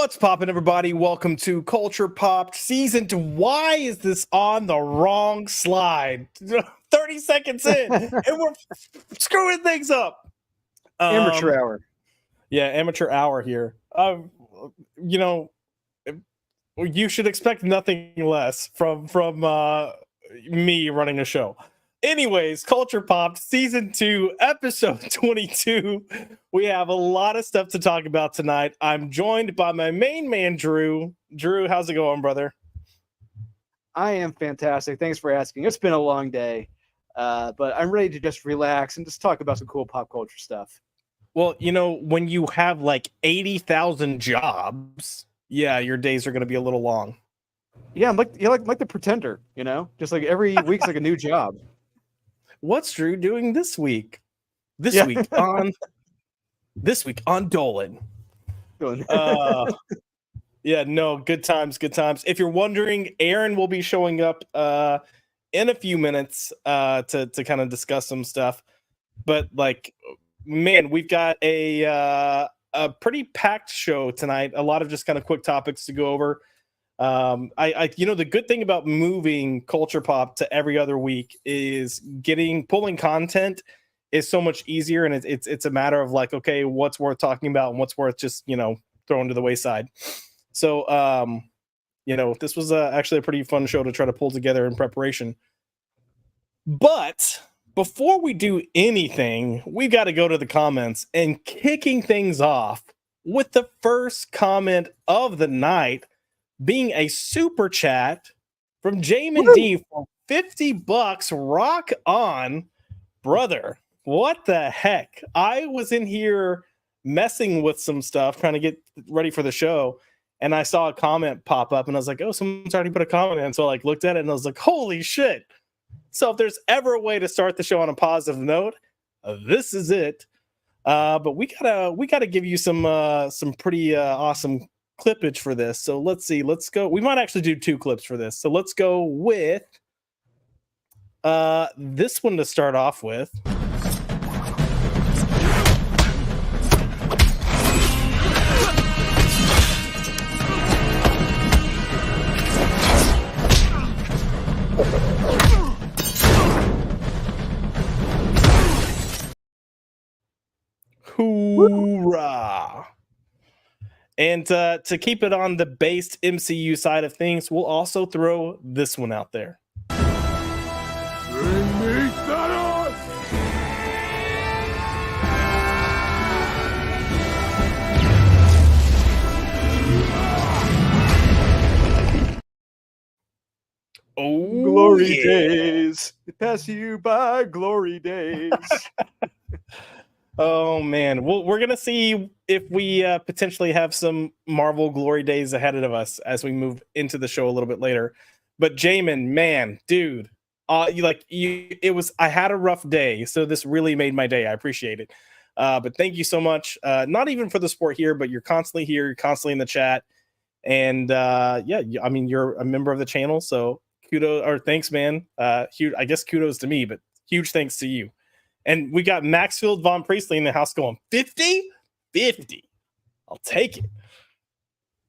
What's poppin', everybody? Welcome to Culture Popped Season 2. Why is this on the wrong slide? 30 seconds in, and we're screwing things up. Amateur hour. Yeah, amateur hour here. You know, you should expect nothing less from me running a show. Anyways, Culture Popped Season 2, Episode 22. We have a lot of stuff to talk about tonight. I'm joined by my main man, Drew. Drew, how's it going, brother? I am fantastic. Thanks for asking. It's been a long day, but I'm ready to just relax and just talk about some cool pop culture stuff. Well, you know, when you have like 80,000 jobs, yeah, your days are going to be a little long. Yeah, I'm like the Pretender, you know, just like every week's like a new job. What's Drew doing this week? This week on Dolan. Yeah, no, good times. If you're wondering, Aaron will be showing up in a few minutes to kind of discuss some stuff. But like, man, we've got a pretty packed show tonight. A lot of just kind of quick topics to go over. The good thing about moving Culture Pop to every other week is pulling content is so much easier, and it's a matter of like, okay, what's worth talking about and what's worth just thrown to the wayside. So this was actually a pretty fun show to try to pull together in preparation. But before we do anything, we got to go to the comments, and kicking things off with the first comment of the night being a super chat from Jaimin D for $50. Rock on, brother. What the heck? I was in here messing with some stuff, trying to get ready for the show, and I saw a comment pop up, and I was like, oh, someone's already put a comment in. So I looked at it, and I was like, holy shit. So if there's ever a way to start the show on a positive note, this is it. But we gotta give you some pretty awesome clippage for this. So let's see. Let's go. We might actually do 2 clips for this. So let's go with this one to start off with. Hoorah! And to keep it on the based MCU side of things, we'll also throw this one out there. Bring me Thanos! Oh, glory days. It pass you by, glory days. Oh man, well, we're gonna see if we potentially have some Marvel glory days ahead of us as we move into the show a little bit later. But Jaimin, man, dude, I had a rough day, so this really made my day. I appreciate it. But thank you so much. Not even for the sport here, but you're constantly here, you're constantly in the chat, and I mean, you're a member of the channel, so thanks, man. Huge, I guess kudos to me, but huge thanks to you. And we got Maxfield von Priestley in the house going 50. I'll take it.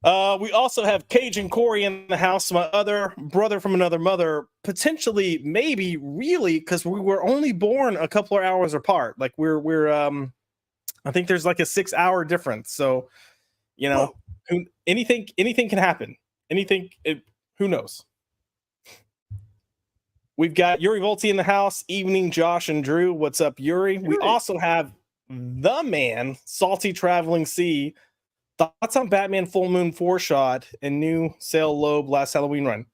We also have Cajun Corey in the house, my other brother from another mother, potentially, maybe, really, because we were only born a couple of hours apart. Like we're I think there's like a 6-hour difference. So, anything can happen. Who knows? We've got Yuri Volti in the house. Evening, Josh and Drew. What's up, Yuri? We also have the man, Salty Traveling Sea. Thoughts on Batman Full Moon 4-shot and new Sale Loeb last Halloween run?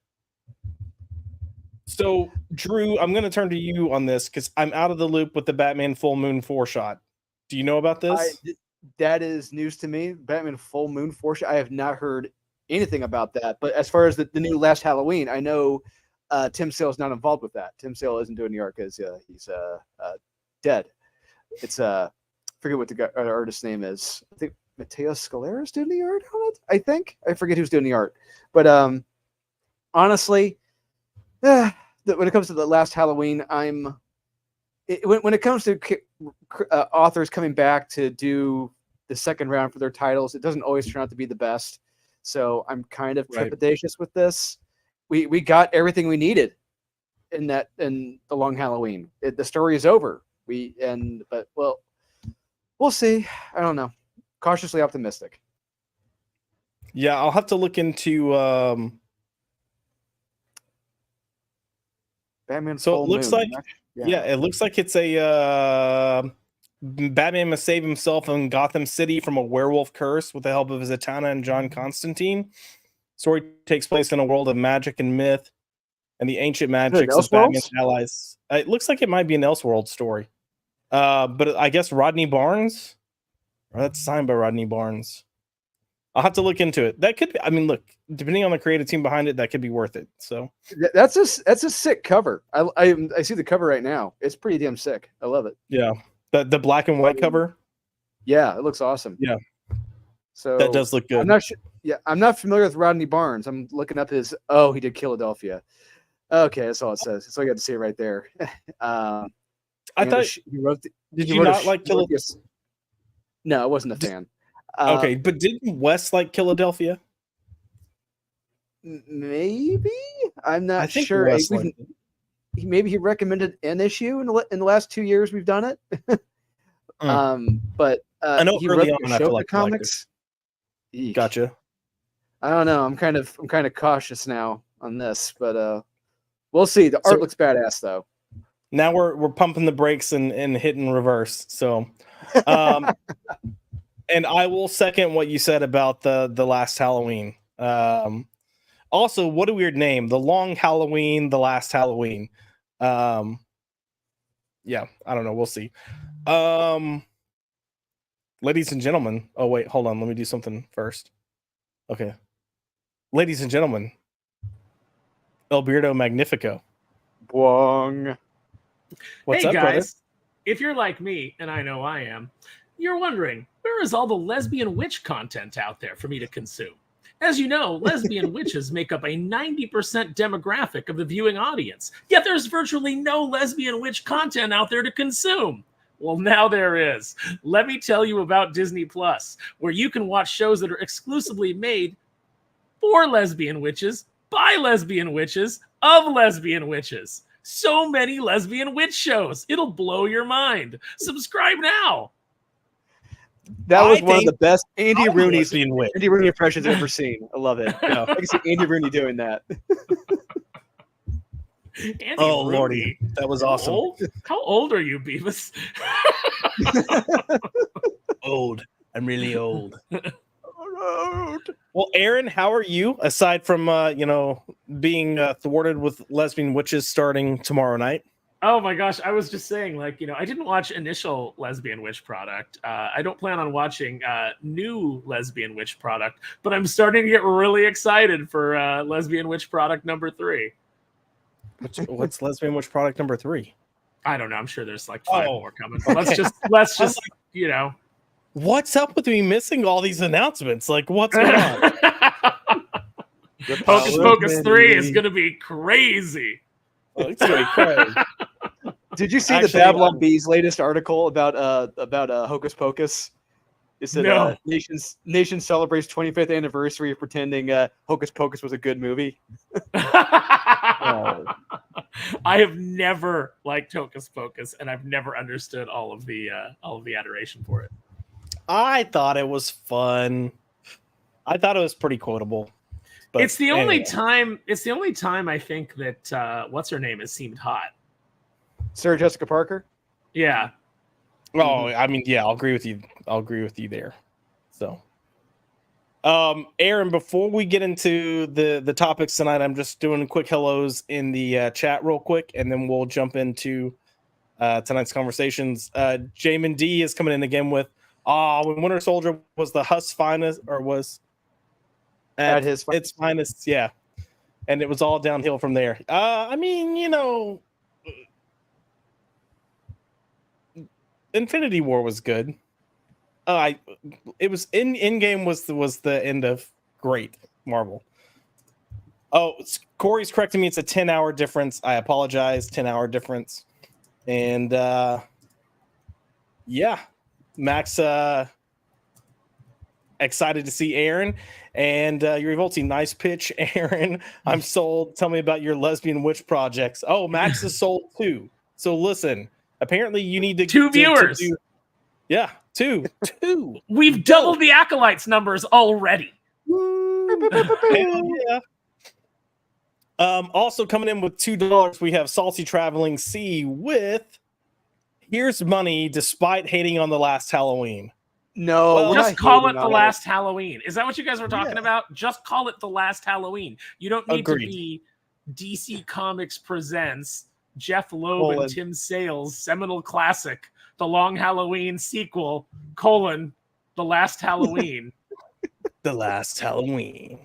So, Drew, I'm going to turn to you on this because I'm out of the loop with the Batman Full Moon 4-shot. Do you know about this? That is news to me. Batman Full Moon 4-shot. I have not heard anything about that. But as far as the new last Halloween, I know Tim Sale is not involved with that. Tim Sale isn't doing the art because he's dead. It's forget what the artist's name is. I think Matteo Scalera's doing the art on it. I forget who's doing the art. But honestly, when it comes to the last Halloween, when it comes to authors coming back to do the second round for their titles, it doesn't always turn out to be the best. So I'm kind of Right. trepidatious with this. We got everything we needed in the Long Halloween. The story is over. But we'll see. I don't know. Cautiously optimistic. Yeah, I'll have to look into. Batman So Full it looks Moon. like, yeah, it looks like it's a Batman must save himself in Gotham City from a werewolf curse with the help of Zatanna and John Constantine. Story takes place in a world of magic and myth, and the ancient magics of Batman's allies. It looks like it might be an Elseworld story, but I guess Rodney Barnes. Or that's signed by Rodney Barnes. I'll have to look into it. That could be, I mean, look, depending on the creative team behind it, that could be worth it. So that's a sick cover. I see the cover right now. It's pretty damn sick. I love it. yeah, the black and white cover. Yeah, it looks awesome. Yeah, so that does look good. I'm not sure. Yeah, I'm not familiar with Rodney Barnes. I'm looking up his. Oh, he did Philadelphia. Okay, that's all it says. That's all you got to see right there. I thought he wrote. Did you not like Philadelphia? No, I wasn't a fan. Okay, but didn't Wes like Philadelphia? Maybe I'm not sure. Wes Maybe he recommended an issue in the last 2 years we've done it. But I know he early wrote on the I show feel the like comics. Gotcha. I don't know. I'm kind of cautious now on this, but we'll see. The art looks badass though. Now we're pumping the brakes and hitting reverse. So, and I will second what you said about the last Halloween. Also, what a weird name. The Long Halloween, the Last Halloween. Yeah, I don't know. We'll see. Ladies and gentlemen. Oh, wait, hold on. Let me do something first. Okay. Ladies and gentlemen. Alberto Magnifico. Bwong. What's hey up, guys, brother? If you're like me, and I know I am, you're wondering, where is all the lesbian witch content out there for me to consume? As you know, lesbian witches make up a 90% demographic of the viewing audience, yet there's virtually no lesbian witch content out there to consume. Well, now there is. Let me tell you about Disney Plus, where you can watch shows that are exclusively made for lesbian witches, by lesbian witches, of lesbian witches. So many lesbian witch shows. It'll blow your mind. Subscribe now. That was one of the best Andy Rooney impressions I've ever seen. I love it. Yeah. I can see Andy Rooney doing that. Andy Oh, Rooney. Lordy. That was awesome. How old are you, Beavis? Old. I'm really old. Well, Aaron, how are you? Aside from being thwarted with lesbian witches starting tomorrow night. Oh my gosh, I was just saying, I didn't watch initial Lesbian Witch product. I don't plan on watching new Lesbian Witch product, but I'm starting to get really excited for Lesbian Witch product number 3. What's Lesbian Witch product number 3? I don't know. I'm sure there's 5 more coming. Okay. Let's just What's up with me missing all these announcements? Like, what's going on? Hocus Pocus 3 is going to be crazy. Oh, it's going to be crazy. Did you see the Babylon Bee's latest article about Hocus Pocus? It said No. nation celebrates 25th anniversary of pretending Hocus Pocus was a good movie. Oh. I have never liked Hocus Pocus, and I've never understood all of the adoration for it. I thought it was fun. I thought it was pretty quotable. But it's the only time I think that what's her name has seemed hot. Sarah Jessica Parker? Yeah. Oh, I mean, yeah, I'll agree with you. I'll agree with you there. So, Aaron, before we get into the topics tonight, I'm just doing quick hellos in the chat real quick, and then we'll jump into tonight's conversations. Jaimin D is coming in again with, when Winter Soldier was the Huss finest, or was at its finest, yeah. And it was all downhill from there. I mean, Infinity War was good. It was Endgame was the end of great Marvel. Oh, Corey's correcting me. It's a 10-hour difference. I apologize. 10-hour difference. And yeah, Max excited to see Aaron. And you're revolting. Nice pitch, Aaron. I'm sold. Tell me about your lesbian witch projects. Oh, Max is sold too. So listen, apparently you need to 2 viewers. Yeah, two. We've doubled the acolytes numbers already. Hell yeah. Also coming in with $2, we have Salty Traveling C with Here's Money Despite Hating on the Last Halloween. No, Well, just call it The Last Halloween. Is that what you guys were talking about? Just call it The Last Halloween. You don't need to be DC Comics Presents Jeff Loeb and Tim Sale's seminal classic, The Long Halloween sequel, The Last Halloween. The Last Halloween.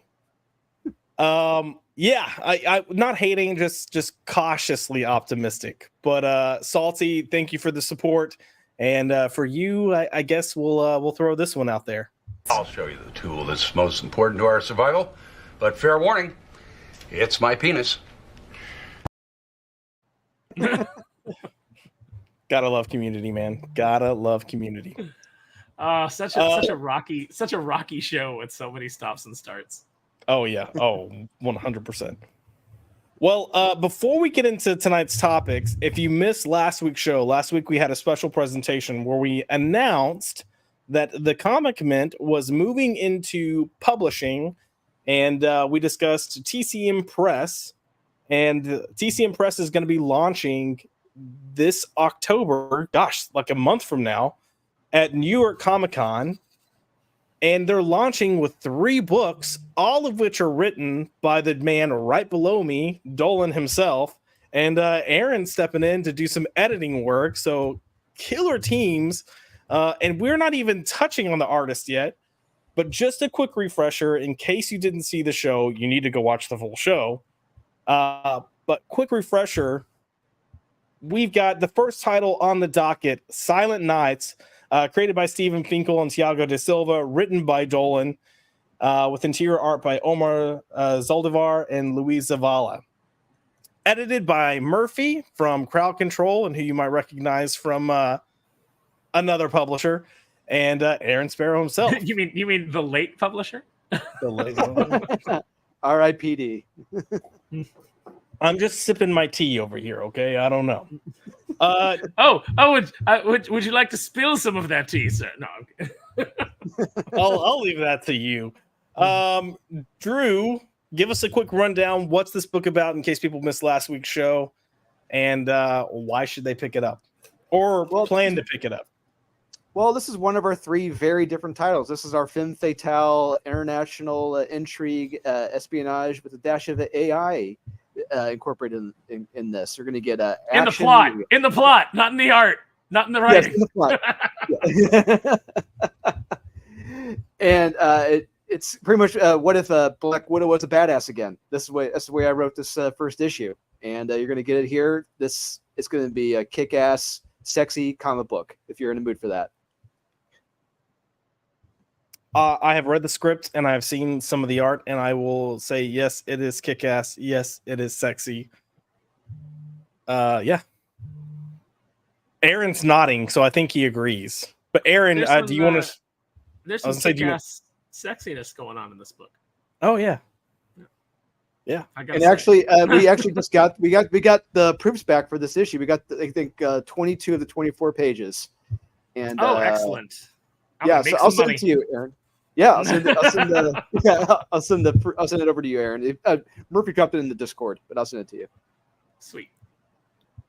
Yeah, I not hating, just cautiously optimistic. But Salty, thank you for the support. And for you, I guess we'll throw this one out there. I'll show you the tool that's most important to our survival. But fair warning, it's my penis. Gotta love Community, man. Gotta love Community. Such a rocky show with so many stops and starts. Oh yeah. Oh, 100%. Well, before we get into tonight's topics, if you missed last week's show, last week we had a special presentation where we announced that the Comic Mint was moving into publishing, and we discussed TCM Press, and TCM Press is going to be launching this October, like a month from now, at New York Comic Con. And they're launching with 3 books, all of which are written by the man right below me, Dolan himself, and Aaron stepping in to do some editing work. So killer teams. And we're not even touching on the artist yet. But just a quick refresher, in case you didn't see the show, you need to go watch the full show. But quick refresher, we've got the first title on the docket, Silent Nights, created by Stephen Finkel and Thiago de Silva, written by Dolan, with interior art by Omar Zaldivar and Luis Zavala. Edited by Murphy from Crowd Control, and who you might recognize from another publisher, and Aaron Sparrow himself. You mean the late publisher? The late R.I.P.D. I'm just sipping my tea over here, okay? I don't know. Would you like to spill some of that tea, sir? No. Okay. I'll leave that to you. Drew, give us a quick rundown. What's this book about in case people missed last week's show, and why should they pick it up or plan to pick it up? Well, this is one of our 3 very different titles. This is our femme fatale, international intrigue, espionage with a dash of AI incorporated in this. You're going to get in the plot, not in the art, not in the writing. Yes, in the plot. And it's pretty much what if Black Widow was a badass again? That's the way I wrote this first issue, and you're going to get it here. It's going to be a kick-ass, sexy comic book if you're in the mood for that. I have read the script and I've seen some of the art, and I will say, yes, it is kick-ass. Yes, it is sexy. Yeah. Aaron's nodding, so I think he agrees. But Aaron, do you want to? There's some kick-ass sexiness going on in this book. Oh yeah. Yeah. And actually, we just got the proofs back for this issue. We got I think 22 of the 24 pages. And excellent. Yeah, so I'll send it to you, Aaron. Yeah, I'll send it over to you, Aaron. Murphy dropped it in the Discord, but I'll send it to you. Sweet.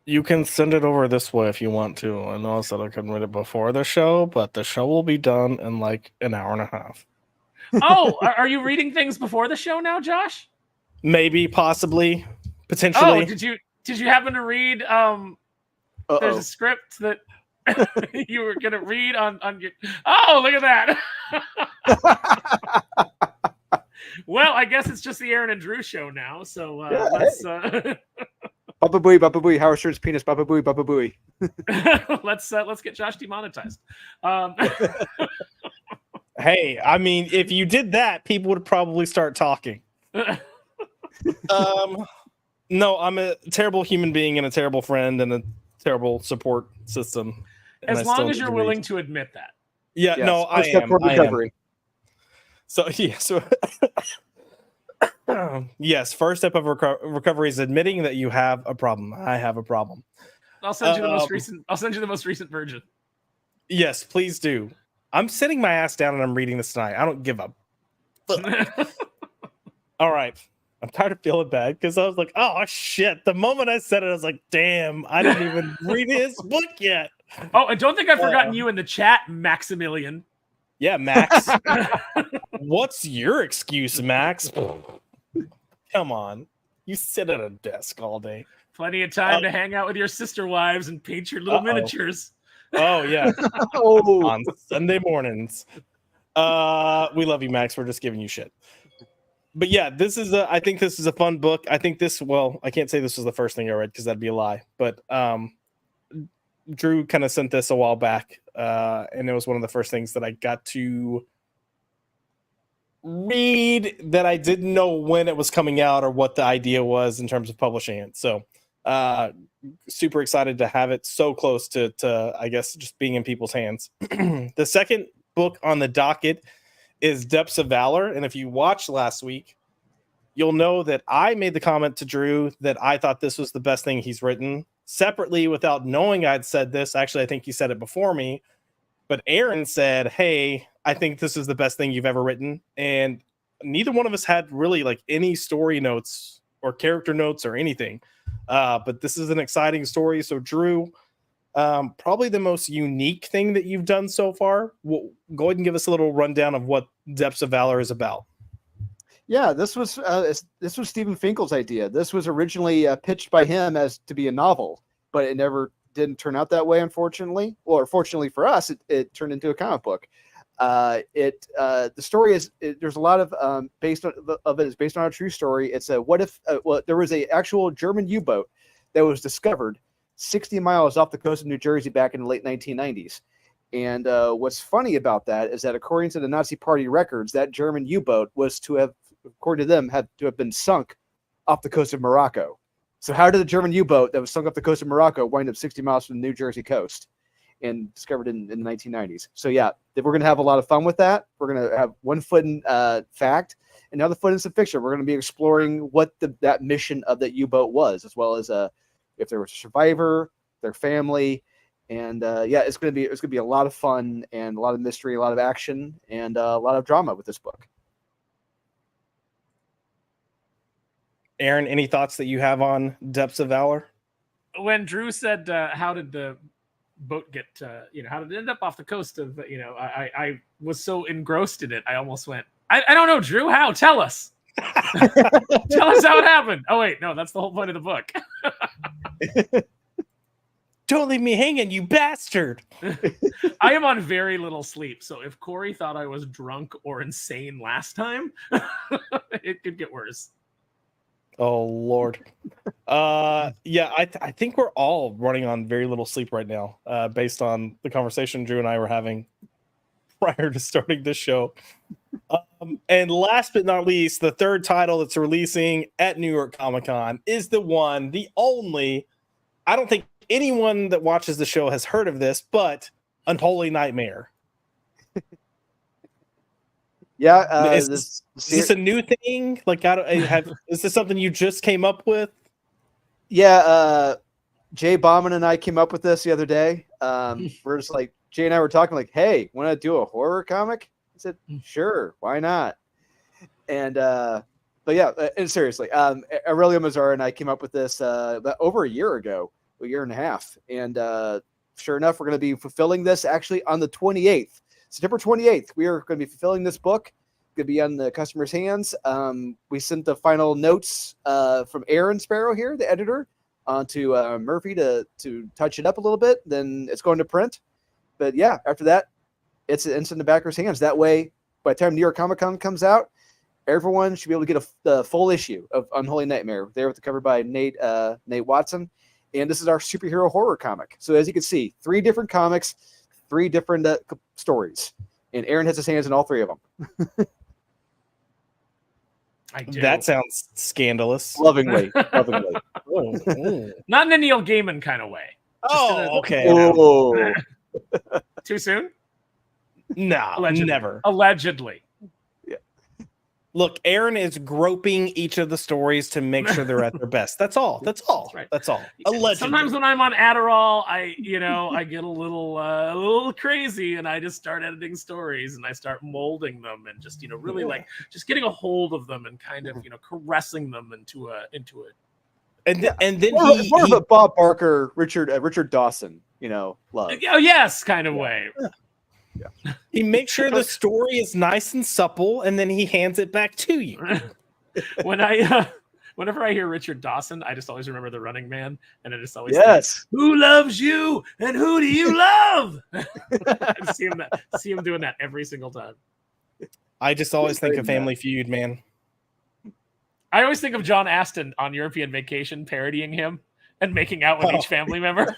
You can send it over this way if you want to. I know I said I couldn't read it before the show, but the show will be done in like an hour and a half. Oh, are you reading things before the show now, Josh? Maybe, possibly, potentially. Oh, did you happen to read? There's a script that you were gonna read on your. Oh, look at that! Well, I guess it's just the Aaron and Drew show now. So let's. Baba booey, Howard Stern's penis. Baba booey. Let's get Josh demonetized. Hey, I mean, if you did that, people would probably start talking. No, I'm a terrible human being and a terrible friend and a terrible support system. As long as you're willing to admit that. Yeah, yes, no, I am. Recovery. So yes, yes. First step of recovery is admitting that you have a problem. I have a problem. I'll send you the most recent. I'll send you the most recent version. Yes, please do. I'm sitting my ass down and I'm reading this tonight. I don't give up. All right. I'm tired of feeling bad because I was like, oh shit. The moment I said it, I was like, damn, I didn't even read his book yet. Oh, and don't think I've forgotten you in the chat, Maximilian. Yeah, Max. What's your excuse, Max? Come on. You sit at a desk all day. Plenty of time to hang out with your sister wives and paint your little miniatures. Oh, yeah. On Sunday mornings. We love you, Max. We're just giving you shit. But yeah, I think this is a fun book. I think I can't say this was the first thing I read because that'd be a lie. But Drew kind of sent this a while back. And it was one of the first things that I got to read that I didn't know when it was coming out or what the idea was in terms of publishing it. So super excited to have it so close to I guess just being in people's hands. The second book on the docket is Depths of Valor, and if you watched last week, you'll know that I made the comment to Drew that I thought this was the best thing he's written. Separately, without knowing I'd said this, actually I think he said it before me, but Aaron said, hey, I think this is the best thing you've ever written, and neither one of us had really like any story notes or character notes or anything. But this is an exciting story. So Drew, probably the most unique thing that you've done so far. Go ahead and give us a little rundown of what Depths of Valor is about. Yeah, this was Stephen Finkel's idea. This was originally pitched by him as to be a novel, but it never didn't turn out that way, unfortunately. Or fortunately for us, it turned into a comic book. The story is there's a lot of based on it is based on a true story. It's a what if there was a actual German U-boat that was discovered 60 miles off the coast of New Jersey back in the late 1990s. And what's funny about that is that according to the Nazi Party records, that German U-boat was to have, according to them, had to have been sunk off the coast of Morocco. So how did the German U-boat that was sunk off the coast of Morocco wind up 60 miles from the New Jersey coast and discovered in the 1990s? So yeah, we're going to have a lot of fun with that. We're going to have one foot in fact and the other foot in some fiction. We're going to be exploring what that mission of that U-boat was, as well as if there was a survivor, their family, and yeah, it's going to be a lot of fun and a lot of mystery, a lot of action, and a lot of drama with this book. Aaron, any thoughts that you have on Depths of Valor? When Drew said, "How did the boat get? How did it end up off the coast of? I was so engrossed in it, I almost went. I don't know, Drew. How? Tell us. Tell us how it happened. Oh wait, no, that's the whole point of the book. Don't leave me hanging, you bastard. I am on very little sleep, so if Corey thought I was drunk or insane last time, it could get worse. Oh Lord. Yeah, I think we're all running on very little sleep right now, based on the conversation Drew and I were having prior to starting this show. And last but not least, the third title that's releasing at New York Comic Con is the one, the only, I don't think anyone that watches the show has heard of this, but Unholy Nightmare. Yeah, is this a new thing? Like, is this something you just came up with? Yeah, Jay Bauman and I came up with this the other day. We're just like, Jay and I were talking like, hey, want to do a horror comic? I said, sure, why not? And but yeah, and seriously, Aurelio Mazzara and I came up with this over a year ago, a year and a half, and sure enough, we're going to be fulfilling this actually on the 28th. September 28th, we are going to be fulfilling this book. Going to be on the customer's hands. We sent the final notes from Aaron Sparrow here, the editor, onto Murphy to touch it up a little bit. Then it's going to print. But yeah, after that, it's in the backer's hands. That way, by the time New York Comic Con comes out, everyone should be able to get the full issue of Unholy Nightmare. There with the cover by Nate Watson. And this is our superhero horror comic. So as you can see, 3 different comics, 3 different stories. And Aaron has his hands in all 3 of them. I do. That sounds scandalous. Lovingly. Oh. Not in a Neil Gaiman kind of way. Okay. Oh. Too soon? No, Allegedly. never. Allegedly. Yeah. Look, Aaron is groping each of the stories to make sure they're at their best. That's all. That's all. That's right. That's all. Allegedly. Sometimes when I'm on Adderall, I get a little crazy, and I just start editing stories, and I start molding them, and just really like just getting a hold of them and kind of caressing them into it. And then more of a Bob Barker, Richard Dawson, love. Oh yes, kind of way. Yeah. He makes sure the story is nice and supple, and then he hands it back to you. Whenever I hear Richard Dawson, I just always remember The Running Man, and I just always think, who loves you and who do you love? I see him doing that every single time. I just always think of Family Feud, man. I always think of John Aston on European Vacation parodying him and making out with each family member.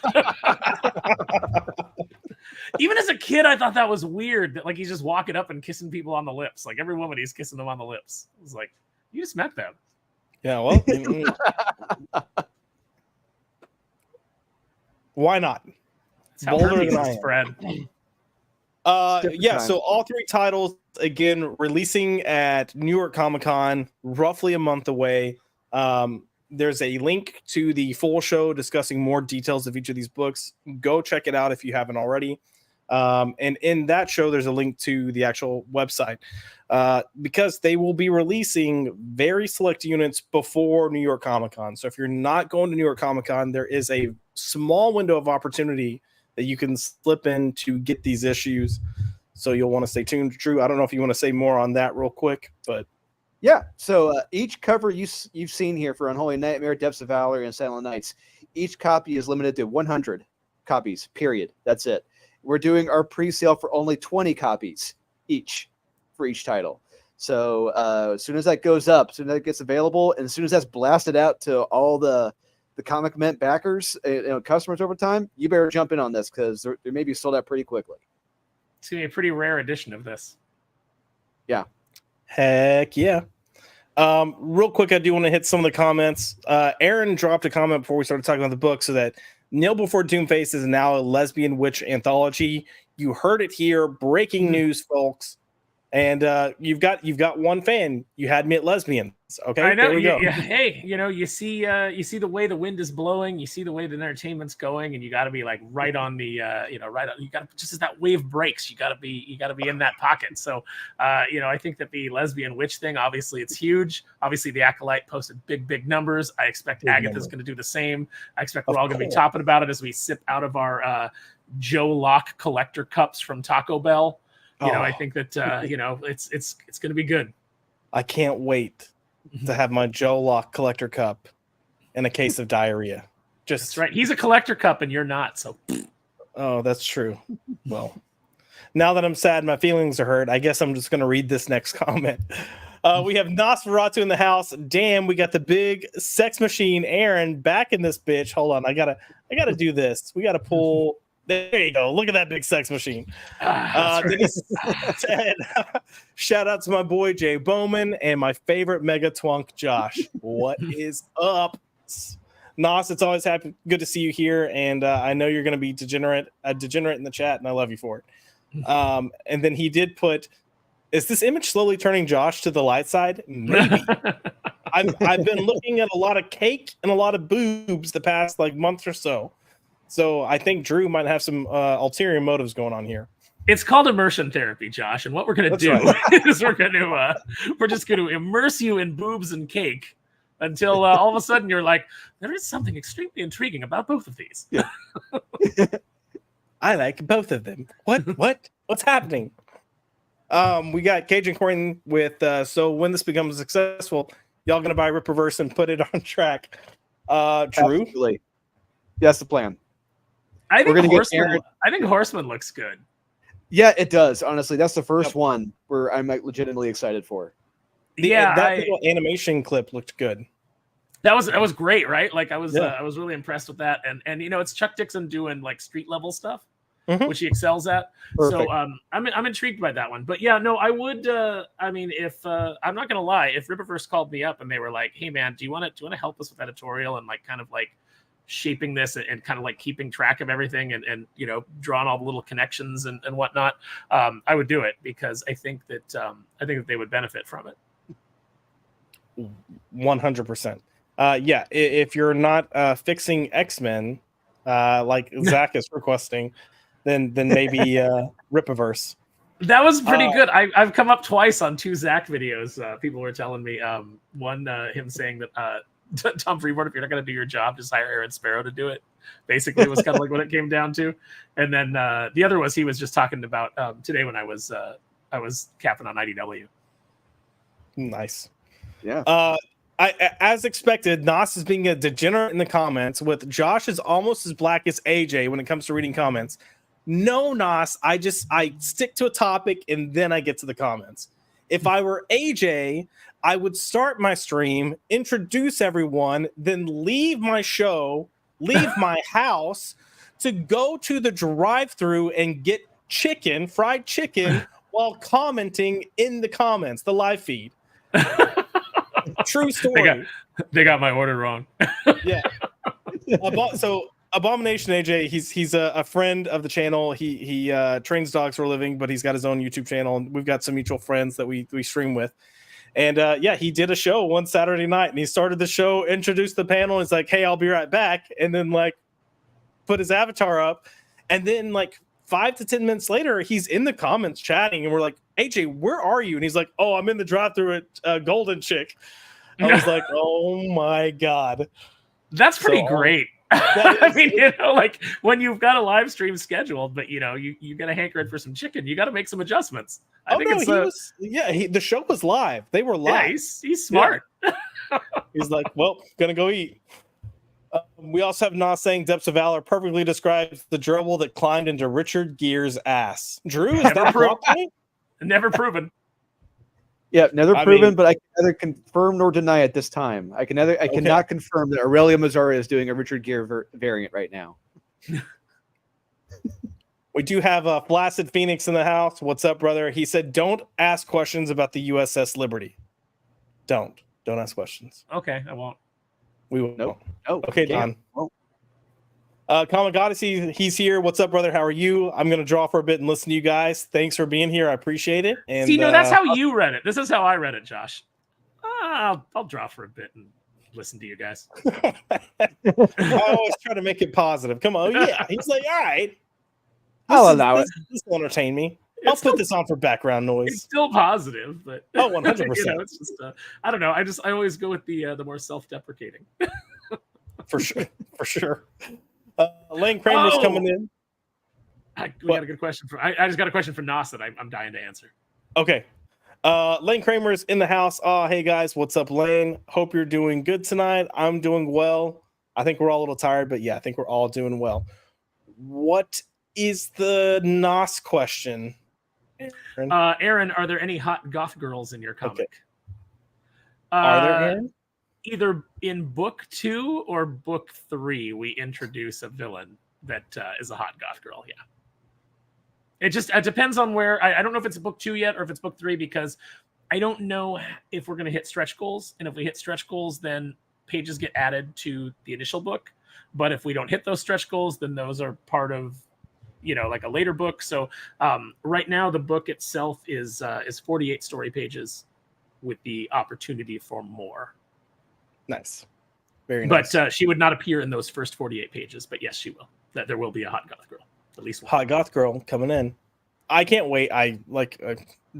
Even as a kid, I thought that was weird. That like he's just walking up and kissing people on the lips. Like every woman, he's kissing them on the lips. I was like, you just met them. Yeah, well, why not? That's how herpes is spread. Yeah, so all three titles again releasing at New York Comic Con, roughly a month away. There's a link to the full show discussing more details of each of these books. Go check it out if you haven't already. And in that show, there's a link to the actual website because they will be releasing very select units before New York Comic Con. So if you're not going to New York Comic Con, there is a small window of opportunity that you can slip in to get these issues. So you'll want to stay tuned. Drew, I don't know if you want to say more on that real quick, but yeah. So each cover you've seen here for Unholy Nightmare, Depths of Valor, and Silent Nights, each copy is limited to 100 copies, period. That's it. We're doing our pre-sale for only 20 copies each for each title. So as soon as that goes up, as soon as that gets available, and as soon as that's blasted out to all the Comic Mint backers, customers over time, you better jump in on this because they may be sold out pretty quickly. It's going to be a pretty rare edition of this. Yeah. Heck yeah. Real quick, I do want to hit some of the comments. Aaron dropped a comment before we started talking about the book, so that Kneel Before Doomface is now a lesbian witch anthology. You heard it here. Breaking news, folks. And you've got one fan. You had me at lesbians. Okay, I know. There we go. Hey, you see the way the wind is blowing. You see the way the entertainment's going, and you got to be like right on the, right on. You got to just as that wave breaks, you got to be in that pocket. So, I think that the lesbian witch thing, obviously, it's huge. Obviously, the Acolyte posted big numbers. I expect Agatha's going to do the same. I expect we're all going to be talking about it as we sip out of our Joe Locke collector cups from Taco Bell. I think that it's going to be good. I can't wait to have my Joe Locke collector cup and a case of diarrhea. That's right. He's a collector cup and you're not. So, oh, that's true. Well, now that I'm sad, my feelings are hurt. I guess I'm just going to read this next comment. We have Nosferatu in the house. Damn, we got the big sex machine Aaron back in this bitch. Hold on, I gotta do this. We gotta pull. There you go. Look at that big sex machine. Ted, shout out to my boy Jay Bowman and my favorite mega twunk Josh. What is up, Nos? It's always good to see you here, and I know you're going to be degenerate in the chat, and I love you for it. And then he did put, is this image slowly turning Josh to the light side? Maybe. I've been looking at a lot of cake and a lot of boobs the past month or so. So I think Drew might have some ulterior motives going on here. It's called immersion therapy, Josh. And what we're going to do is we're just going to immerse you in boobs and cake until all of a sudden you're like, there is something extremely intriguing about both of these. Yeah. I like both of them. What's happening? We got Cajun Coin with so when this becomes successful, y'all going to buy Ripperverse and put it on track. Drew? Absolutely. That's the plan. I think Horseman looks good. Yeah, it does. Honestly, that's the first one where I'm legitimately excited for. That little animation clip looked good. That was great, right? I was really impressed with that. And it's Chuck Dixon doing street level stuff, which he excels at. Perfect. So I'm intrigued by that one. But yeah, no, I would. If I'm not gonna lie, if Ripperverse called me up and they were like, "Hey man, do you want to help us with editorial and shaping this and kind of keeping track of everything and drawing all the little connections and whatnot," I would do it because I think that they would benefit from it. 100%. Yeah, if you're not fixing X-Men, like Zaxx is requesting, then maybe Ripiverse. That was pretty good. I've come up twice on 2 Zaxx videos. People were telling me one him saying that Tom Freeborn, if you're not going to do your job, just hire Aaron Sparrow to do it. Basically, was kind of like what it came down to. And then the other was he was just talking about today when I was capping on IDW. Nice. Yeah. As expected, Nas is being a degenerate in the comments. With Josh is almost as black as AJ when it comes to reading comments. No, Nas, I stick to a topic and then I get to the comments. If I were AJ, I would start my stream, introduce everyone, then leave my show, leave my house to go to the drive-thru and get fried chicken, while commenting in the comments, the live feed. True story. They got my order wrong. Yeah. So Abomination AJ, he's a friend of the channel. He trains dogs for a living, but he's got his own YouTube channel, and we've got some mutual friends that we stream with. And yeah, he did a show one Saturday night, and he started the show, introduced the panel, and he's like, "Hey, I'll be right back," and then like put his avatar up, and then like 5 to 10 minutes later, he's in the comments chatting, and we're like, "AJ, where are you?" And he's like, "Oh, I'm in the drive-thru at Golden Chick." I was like, "Oh my god, that's pretty great." I mean, like when you've got a live stream scheduled, but you got a hankering for some chicken, you got to make some adjustments. I think the show was live. They were live. Yeah, he's smart. Yeah. He's like, well, gonna go eat. We also have Nas saying Depths of Valor perfectly describes the gerbil that climbed into Richard Gere's ass. Drew, is that proven? Never proven. Yeah, never proven, but I can neither confirm nor deny at this time. I cannot confirm that Aurelia Mazzara is doing a Richard Gere variant right now. We do have Flaccid Phoenix in the house. What's up, brother? He said, "Don't ask questions about the USS Liberty. Don't ask questions." Okay, I won't. We won't. Nope. Oh, okay, Don. Comic Odyssey, he's here. What's up, brother? How are you? I'm going to draw for a bit and listen to you guys. Thanks for being here. I appreciate it. And see, no, that's how you read it. This is how I read it, Josh. I'll draw for a bit and listen to you guys. I always try to make it positive. Come on. Yeah. He's like, all right. I'll allow it. This will entertain me. I'll put this on for background noise. It's still positive, but 100%. It's just I don't know. I always go with the more self-deprecating. For sure. Lane Kramer's coming in. We got a good question I just got a question for Nas that I'm dying to answer. Okay. Lane Kramer's in the house. Hey guys, what's up, Lane? Hope you're doing good tonight. I'm doing well. I think we're all a little tired, but yeah, I think we're all doing well. What is the Nas question? Aaron, are there any hot goth girls in your comic? Okay. Are there, Aaron? Either in book 2 or book 3, we introduce a villain that is a hot goth girl. Yeah. It depends on where. I don't know if it's book 2 yet or if it's book 3, because I don't know if we're going to hit stretch goals. And if we hit stretch goals, then pages get added to the initial book. But if we don't hit those stretch goals, then those are part of, like a later book. So right now the book itself is 48 story pages with the opportunity for more. Nice. Very nice. But she would not appear in those first 48 pages. But yes, she will. That there will be a hot goth girl. At least one. Hot goth girl coming in. I can't wait. I like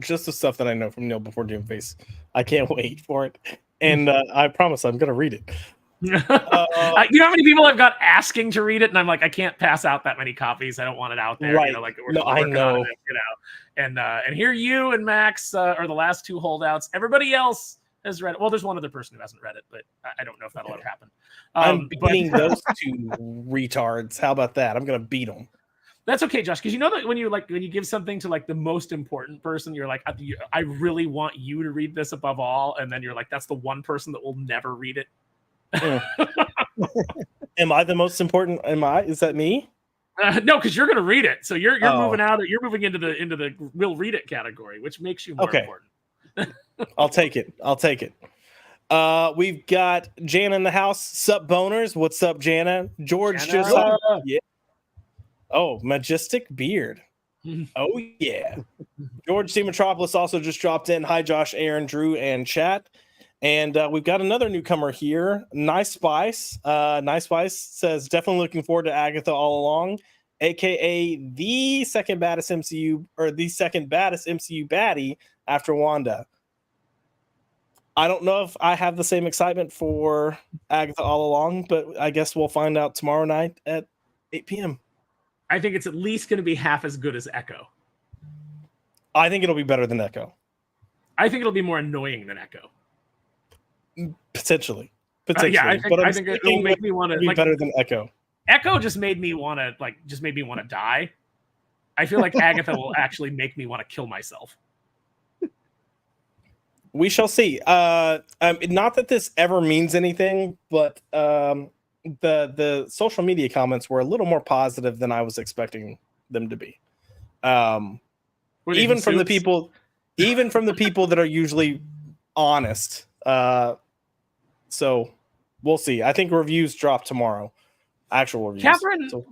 just the stuff that I know from Neil Before Doomface. I can't wait for it. And I promise I'm going to read it. You know how many people I've got asking to read it, and I'm like, I can't pass out that many copies. I don't want it out there. Right. I know. And here you and Max are the last 2 holdouts. Everybody else has read it. Well, there's one other person who hasn't read it, but I don't know if that'll ever happen. I'm beating those 2 retards. How about that? I'm going to beat them. That's okay, Josh, because you know that when you give something to like the most important person, you're like, I really want you to read this above all, and then you're like, that's the one person that will never read it. Am I the most important? Is that me? No, because you're going to read it. So you're moving out. You're moving into the will read it category, which makes you more important. I'll take it. We've got Jana in the house. Sup, boners? What's up, Jana? George Jana. Yeah. Oh, majestic beard. Oh yeah. George Dimitropoulos also just dropped in. Hi, Josh, Aaron, Drew, and chat. And we've got another newcomer here, Nice Spice. Nice Spice says, definitely looking forward to Agatha All Along, aka the second baddest MCU baddie after Wanda. I don't know if I have the same excitement for Agatha All Along, but I guess we'll find out tomorrow night at 8 p.m. I think it's at least going to be half as good as Echo. I think it'll be better than Echo. I think it'll be more annoying than Echo. Potentially. Yeah, I think it will make me want to be better than Echo. Echo just made me want to die. I feel like Agatha will actually make me want to kill myself. We shall see. Not that this ever means anything, but the social media comments were a little more positive than I was expecting them to be. Even from the people that are usually honest. So we'll see. I think reviews drop tomorrow. Actual reviews.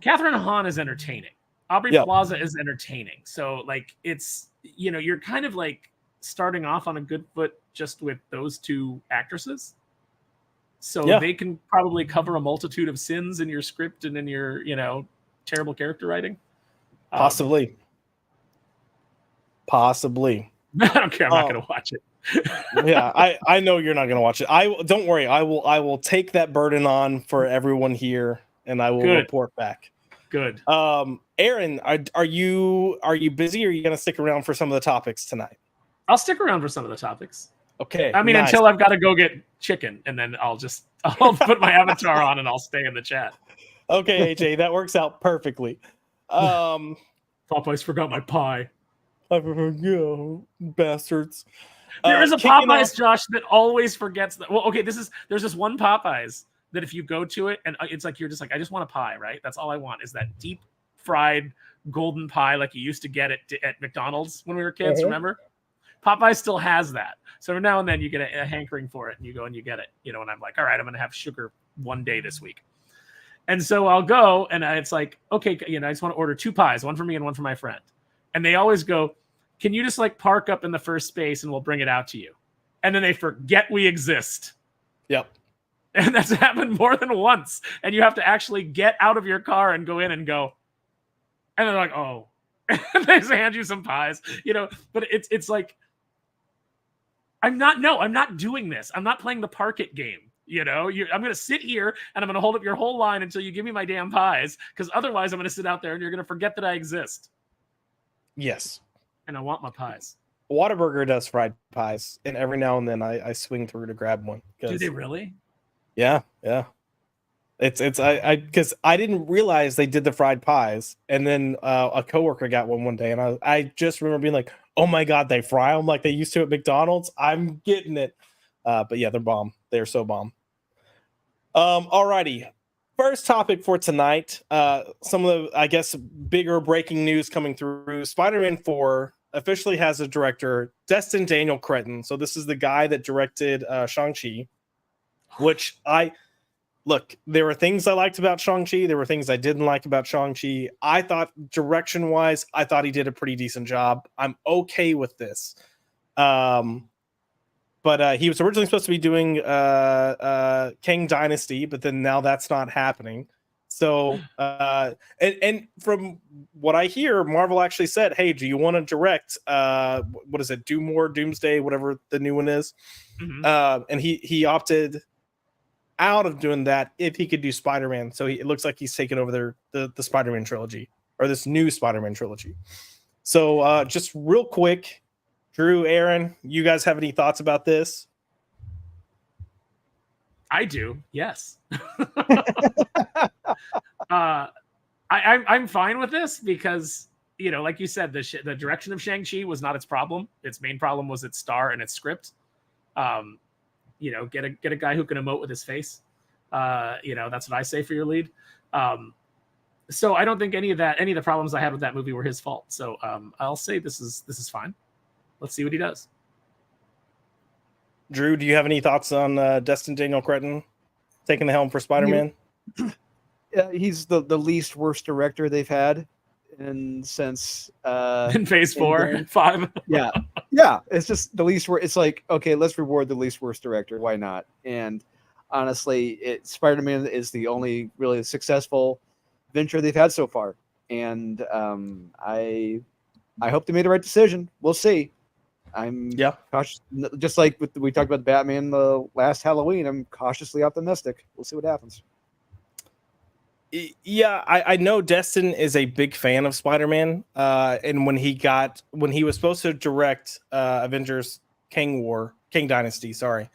Catherine Hahn is entertaining. Aubrey Plaza is entertaining. So like it's you're kind of like starting off on a good foot just with those two actresses. So they can probably cover a multitude of sins in your script and in your, terrible character writing. Possibly. I don't care. I'm not going to watch it. Yeah, I know you're not going to watch it. Don't worry. I will take that burden on for everyone here, and I will report back. Good. Aaron, are you busy, or are you going to stick around for some of the topics tonight? I'll stick around for some of the topics. Okay. I mean, until I've got to go get chicken, and then I'll put my avatar on and I'll stay in the chat. Okay, AJ, that works out perfectly. Popeyes forgot my pie. Bastards. There is a Popeyes, Josh, that always forgets that. Well, okay, there's this one Popeyes that if you go to it and it's like you're just like, I just want a pie, right? That's all I want is that deep fried golden pie like you used to get at McDonald's when we were kids, remember? Popeye still has that. So every now and then you get a hankering for it and you go and you get it, and I'm like, all right, I'm going to have sugar one day this week. And so I'll go and it's like, okay, I just want to order 2 pies, one for me and one for my friend. And they always go, can you just like park up in the first space and we'll bring it out to you? And then they forget we exist. Yep. And that's happened more than once. And you have to actually get out of your car and go in and go. And they're like, oh. And they just hand you some pies, but it's like, I'm not doing this. I'm not playing the park it game. I'm going to sit here and I'm going to hold up your whole line until you give me my damn pies. Because otherwise I'm going to sit out there and you're going to forget that I exist. Yes. And I want my pies. Whataburger does fried pies. And every now and then I swing through to grab one. Do they really? Yeah. Yeah. Because I didn't realize they did the fried pies. And then a coworker got one day. And I just remember being like, oh my God, they fry them like they used to at McDonald's. I'm getting it. But yeah, they're bomb. They're so bomb. Alrighty. First topic for tonight. Some of the, I guess, bigger breaking news coming through. Spider-Man 4 officially has a director, Destin Daniel Cretton. So this is the guy that directed Shang-Chi, which look, there were things I liked about Shang-Chi. There were things I didn't like about Shang-Chi. I thought direction-wise, I thought he did a pretty decent job. I'm okay with this. But he was originally supposed to be doing Kang Dynasty, but then now that's not happening. So, and from what I hear, Marvel actually said, hey, do you want to direct, what is it, Do More, Doomsday, whatever the new one is? Mm-hmm. And he opted out of doing that if he could do Spider-Man. So it looks like he's taken over the Spider-Man trilogy, or this new Spider-Man trilogy. So just real quick, Drew, Aaron, you guys have any thoughts about this? I do, yes. I'm fine with this because, like you said, the direction of Shang-Chi was not its problem. Its main problem was its star and its script. Get a guy who can emote with his face. That's what I say for your lead. So I don't think any of the problems I had with that movie were his fault. So I'll say this is fine. Let's see what he does. Drew, do you have any thoughts on Destin Daniel Cretton taking the helm for Spider-Man? He's the least worst director they've had. and since In phase 4, Endgame. 5. Yeah, it's just the least worst. It's like, okay, let's reward the least worst director. Why not? And honestly, Spider-Man is the only really successful venture they've had so far. And I hope they made the right decision. We'll see. I'm cautious, just like we talked about Batman the last Halloween. I'm cautiously optimistic. We'll see what happens. Yeah, I know Destin is a big fan of Spider-Man, and when he was supposed to direct Avengers King Dynasty, sorry,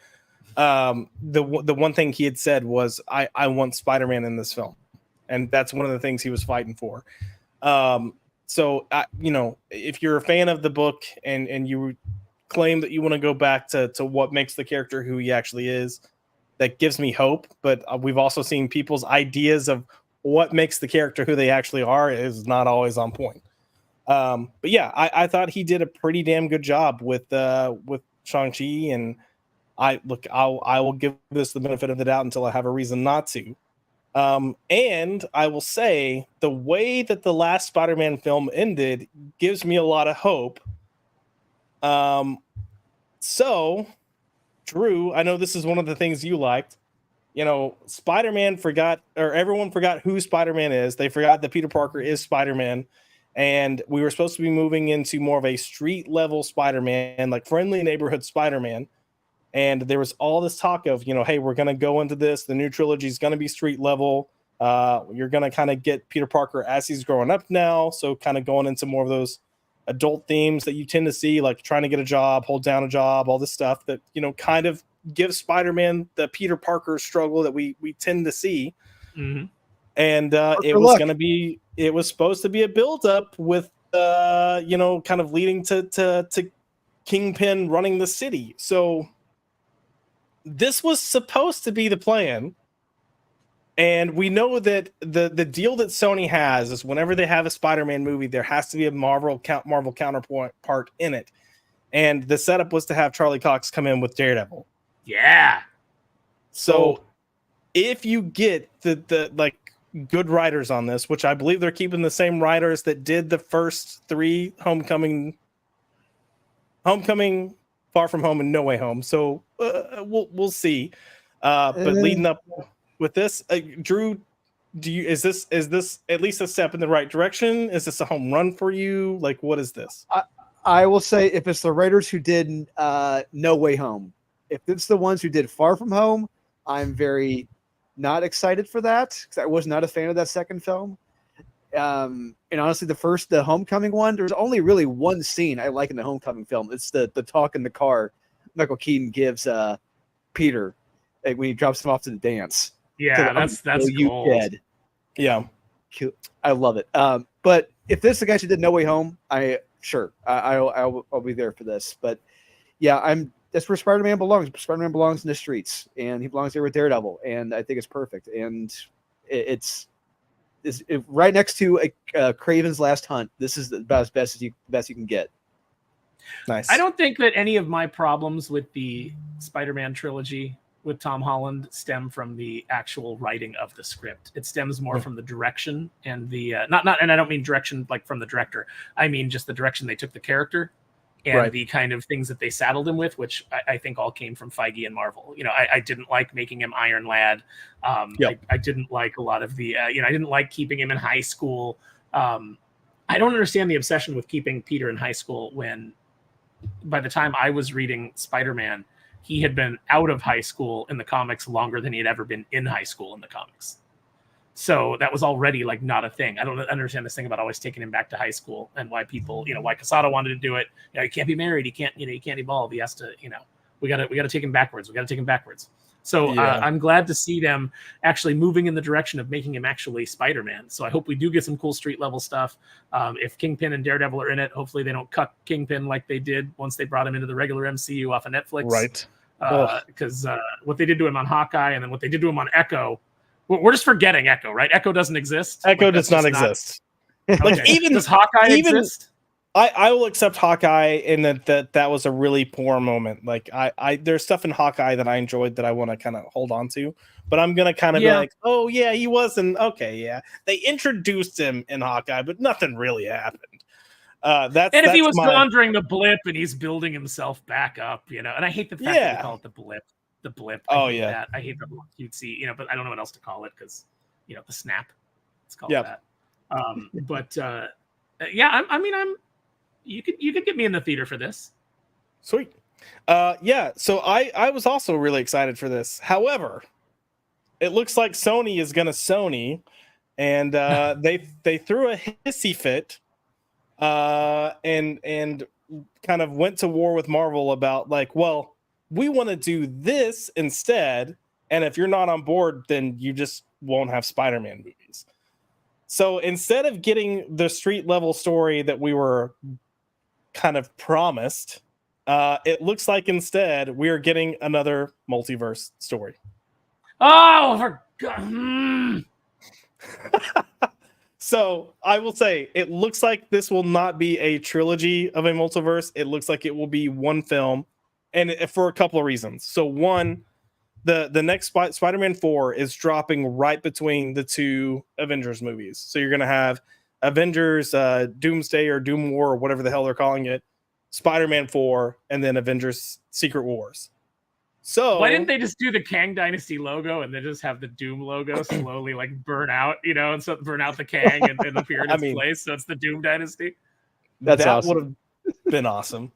the one thing he had said was I want Spider-Man in this film, and that's one of the things he was fighting for. So if you're a fan of the book and you claim that you want to go back to what makes the character who he actually is, that gives me hope. But we've also seen people's ideas of what makes the character who they actually are is not always on point. But yeah, I thought he did a pretty damn good job with Shang-Chi, and I will give this the benefit of the doubt until I have a reason not to. And I will say the way that the last Spider-Man film ended gives me a lot of hope. So Drew, I know this is one of the things you liked. Spider-Man everyone forgot who Spider-Man is. They forgot that Peter Parker is Spider-Man. And we were supposed to be moving into more of a street level Spider-Man, like friendly neighborhood Spider-Man. And there was all this talk of, hey, we're going to go into this. The new trilogy is going to be street level. You're going to kind of get Peter Parker as he's growing up now. So kind of going into more of those adult themes that you tend to see, like trying to get a job, hold down a job, all this stuff that, kind of gives Spider-Man the Peter Parker struggle that we tend to see. Mm-hmm. And it was supposed to be a build-up with, kind of leading to Kingpin running the city. So this was supposed to be the plan. And we know that the deal that Sony has is whenever they have a Spider-Man movie, there has to be a Marvel counterpart in it. And the setup was to have Charlie Cox come in with Daredevil. Yeah. So if you get the good writers on this, which I believe they're keeping the same writers that did the first 3 Homecoming, Far From Home, and No Way Home. So we'll see. But leading up with this, Drew, is this at least a step in the right direction? Is this a home run for you? Like, what is this? I will say, if it's the writers who did No Way Home, if it's the ones who did Far From Home, I'm very not excited for that, because I was not a fan of that second film. And honestly, the Homecoming one, there's only really one scene I like in the Homecoming film. It's the talk in the car Michael Keaton gives Peter when he drops him off to the dance. Yeah, that's you gold. dead. Yeah, I love it. But if this is the guy who did No Way Home, I'll be there for this. But yeah, that's where Spider-Man belongs. Spider-Man belongs in the streets, and he belongs there with Daredevil, and I think it's perfect. And it's right next to Kraven's Last Hunt. This is about as best you can get. Nice. I don't think that any of my problems with the Spider-Man trilogy with Tom Holland stem from the actual writing of the script. It stems more from the direction and the and I don't mean direction like from the director. I mean just the direction they took the character and the kind of things that they saddled him with, which I think all came from Feige and Marvel. I didn't like making him Iron Lad. I didn't like a lot of the I didn't like keeping him in high school. I don't understand the obsession with keeping Peter in high school when by the time I was reading Spider-Man, he had been out of high school in the comics longer than he had ever been in high school in the comics. So that was already like not a thing. I don't understand this thing about always taking him back to high school and why people, why Quesada wanted to do it. He can't be married. He can't evolve. He has to, we got to take him backwards. So I'm glad to see them actually moving in the direction of making him actually Spider-Man. So I hope we do get some cool street level stuff. If Kingpin and Daredevil are in it, hopefully they don't cut Kingpin like they did once they brought him into the regular MCU off of Netflix. Right. Because what they did to him on Hawkeye and then what they did to him on Echo, we're just forgetting Echo, right? Echo doesn't exist. Echo does not exist. Okay. Like does Hawkeye exist? I will accept Hawkeye in that was a really poor moment. Like I there's stuff in Hawkeye that I enjoyed that I want to kind of hold on to, but I'm gonna kind of be like, oh yeah, he wasn't okay. Yeah, they introduced him in Hawkeye, but nothing really happened. If he was gone during the blip and he's building himself back up, and I hate the fact that they call it the blip. The blip. I hate that. I hate the cutesy, but I don't know what else to call it because, the snap. Let's call it that. You could get me in the theater for this. Sweet. So I was also really excited for this. However, it looks like Sony is gonna Sony, and they threw a hissy fit, and kind of went to war with Marvel about like, well, we want to do this instead, and if you're not on board, then you just won't have Spider-Man movies. So instead of getting the street level story that we were kind of promised, it looks like instead we are getting another multiverse story. Oh, for God. So I will say it looks like this will not be a trilogy of a multiverse. It looks like it will be one film, and for a couple of reasons. So one, the next Spider-Man 4 is dropping right between the two Avengers movies. So you're going to have Avengers Doomsday or Doom War or whatever the hell they're calling it, Spider-Man 4, and then Avengers Secret Wars. So why didn't they just do the Kang Dynasty logo and then just have the Doom logo slowly like burn out, and so burn out the Kang and appear in its place? So it's the Doom Dynasty. That would have been awesome.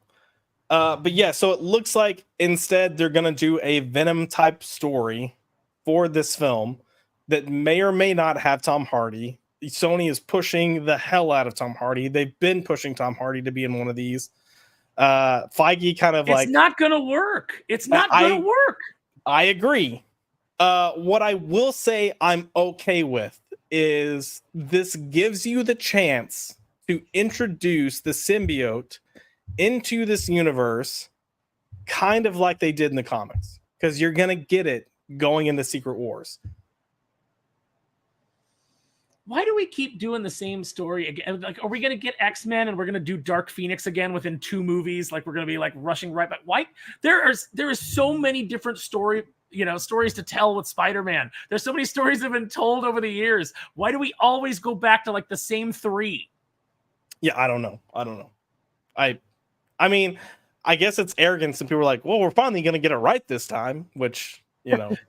But yeah, so it looks like instead they're gonna do a Venom type story for this film that may or may not have Tom Hardy. Sony is pushing the hell out of Tom Hardy. They've been pushing Tom Hardy to be in one of these. Feige kind of it's not gonna work. It's not gonna work. I agree. What I will say I'm okay with is this gives you the chance to introduce the symbiote into this universe, kind of like they did in the comics, because you're gonna get it going into Secret Wars. Why do we keep doing the same story again? Like, are we going to get X-Men and we're going to do Dark Phoenix again within 2 movies? Like, we're going to be like rushing right back. Why? There is so many different stories to tell with Spider-Man. There's so many stories that have been told over the years. Why do we always go back to like the same 3? Yeah, I don't know. I mean, I guess it's arrogance, and people are like, well, we're finally going to get it right this time, which...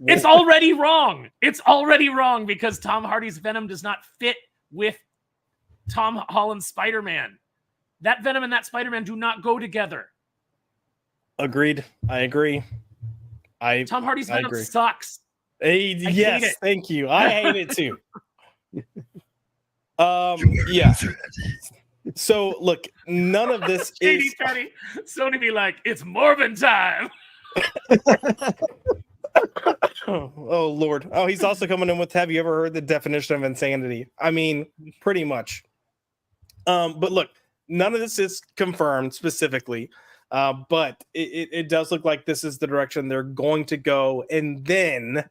it's already wrong. It's already wrong because Tom Hardy's Venom does not fit with Tom Holland's Spider-Man. That Venom and that Spider-Man do not go together. Agreed. I agree. Tom Hardy's Venom sucks. Yes, thank you. I hate it too. Yeah. So look, none of this is Petty. Sony be like, it's Morbin time. Oh Lord. Oh, he's also coming in with, have you ever heard the definition of insanity? I mean, pretty much. But look, none of this is confirmed specifically, but it does look like this is the direction they're going to go. And then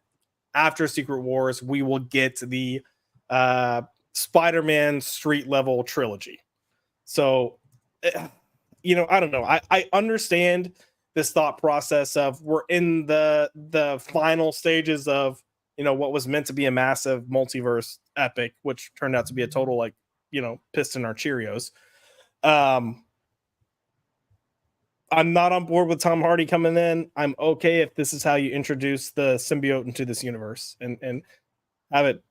after Secret Wars, we will get the Spider-Man street level trilogy. So, I don't know. I understand this thought process of we're in the final stages of what was meant to be a massive multiverse epic, which turned out to be a total piston or Cheerios. I'm not on board with Tom Hardy coming in. I'm okay if this is how you introduce the symbiote into this universe and have it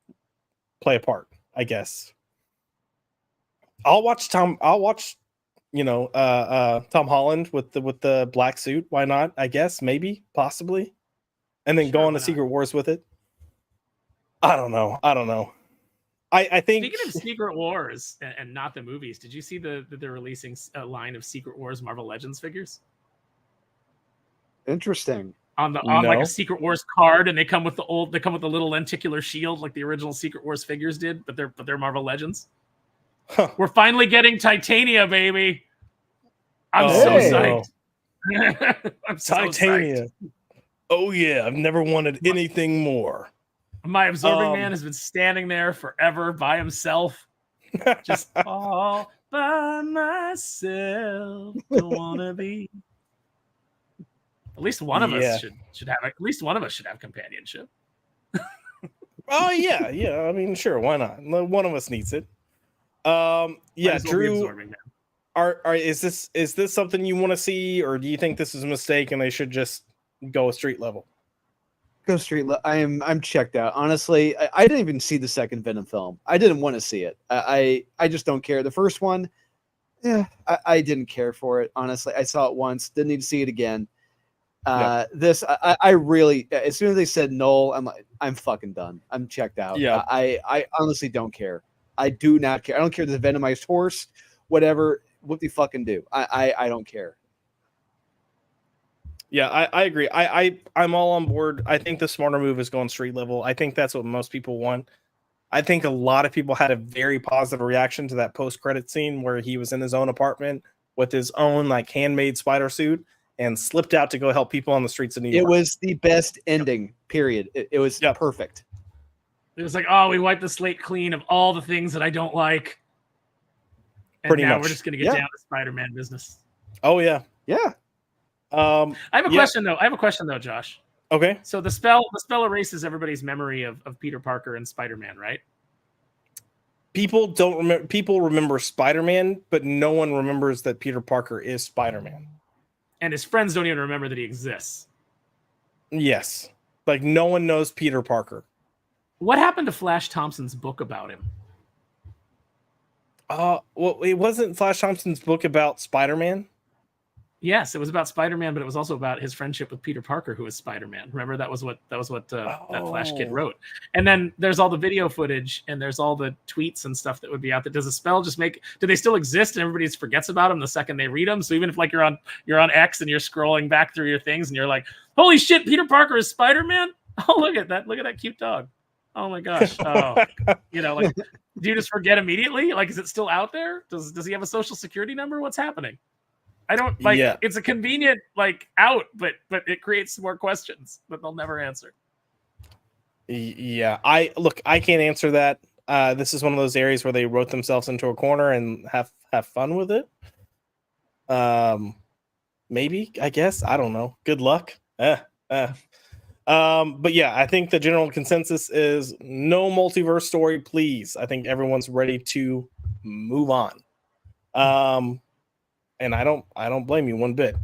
play a part, I guess. I'll watch Tom Holland with the black suit. Why not? I guess, maybe, possibly. And then go on to Secret Wars with it. I don't know. I think. Speaking of Secret Wars and not the movies, did you see that they're releasing a line of Secret Wars Marvel Legends figures? Interesting. On like a Secret Wars card, and they come with the little lenticular shield like the original Secret Wars figures did, but they're Marvel Legends. Huh. We're finally getting Titania, baby. I'm so psyched. I'm so Titania. Psyched. Oh yeah, I've never wanted anything more. My absorbing man has been standing there forever by himself. Just by myself. Don't wanna be. At least one of us should have. At least one of us should have companionship. Oh yeah, yeah. I mean, sure, why not? One of us needs it. Yeah, Drew. Is this something you want to see, or do you think this is a mistake and they should just go a street level? Go street level. I'm checked out. Honestly, I didn't even see the second Venom film. I didn't want to see it. I just don't care. The first one, yeah, I didn't care for it. Honestly, I saw it once. Didn't need to see it again. This I really, as soon as they said Noel, I'm like, I'm fucking done. I'm checked out. Yeah. I honestly don't care. I do not care. I don't care if the venomized horse, whatever. What they fucking do. I don't care. Yeah, I agree. I'm all on board. I think the smarter move is going street level. I think that's what most people want. I think a lot of people had a very positive reaction to that post-credit scene where he was in his own apartment with his own like handmade spider suit and slipped out to go help people on the streets of New York. It was the best ending, period. It was perfect. It was like, oh, we wiped the slate clean of all the things that I don't like. And Pretty now much. we're just going to get down to Spider-Man business. Oh, yeah. Yeah. I have a question, though. Josh. Okay. So the spell erases everybody's memory of Peter Parker and Spider-Man, right? People don't remember. People remember Spider-Man, but no one remembers that Peter Parker is Spider-Man. And his friends don't even remember that he exists. Yes. Like, no one knows Peter Parker. What happened to Flash Thompson's book about him? Well, it wasn't Flash Thompson's book about Spider-Man. Yes, it was about Spider-Man, but it was also about his friendship with Peter Parker, who is Spider-Man. Remember, that was what that Flash kid wrote. And then there's all the video footage, and there's all the tweets and stuff that would be out there. Does the spell just make? Do they still exist, and everybody just forgets about them the second they read them? So even if like you're on X and you're scrolling back through your things, and you're like, "Holy shit, Peter Parker is Spider-Man!" Oh, look at that cute dog. Oh my gosh. Oh, like, do you just forget immediately? Like, is it still out there? Does he have a social security number? What's happening? I don't like. Yeah. It's a convenient out, but it creates some more questions that they'll never answer. Yeah, I can't answer that. This is one of those areas where they wrote themselves into a corner and have fun with it. Maybe, I guess, I don't know. Good luck. But yeah, I think the general consensus is no multiverse story, please. I think everyone's ready to move on. And I don't blame you one bit.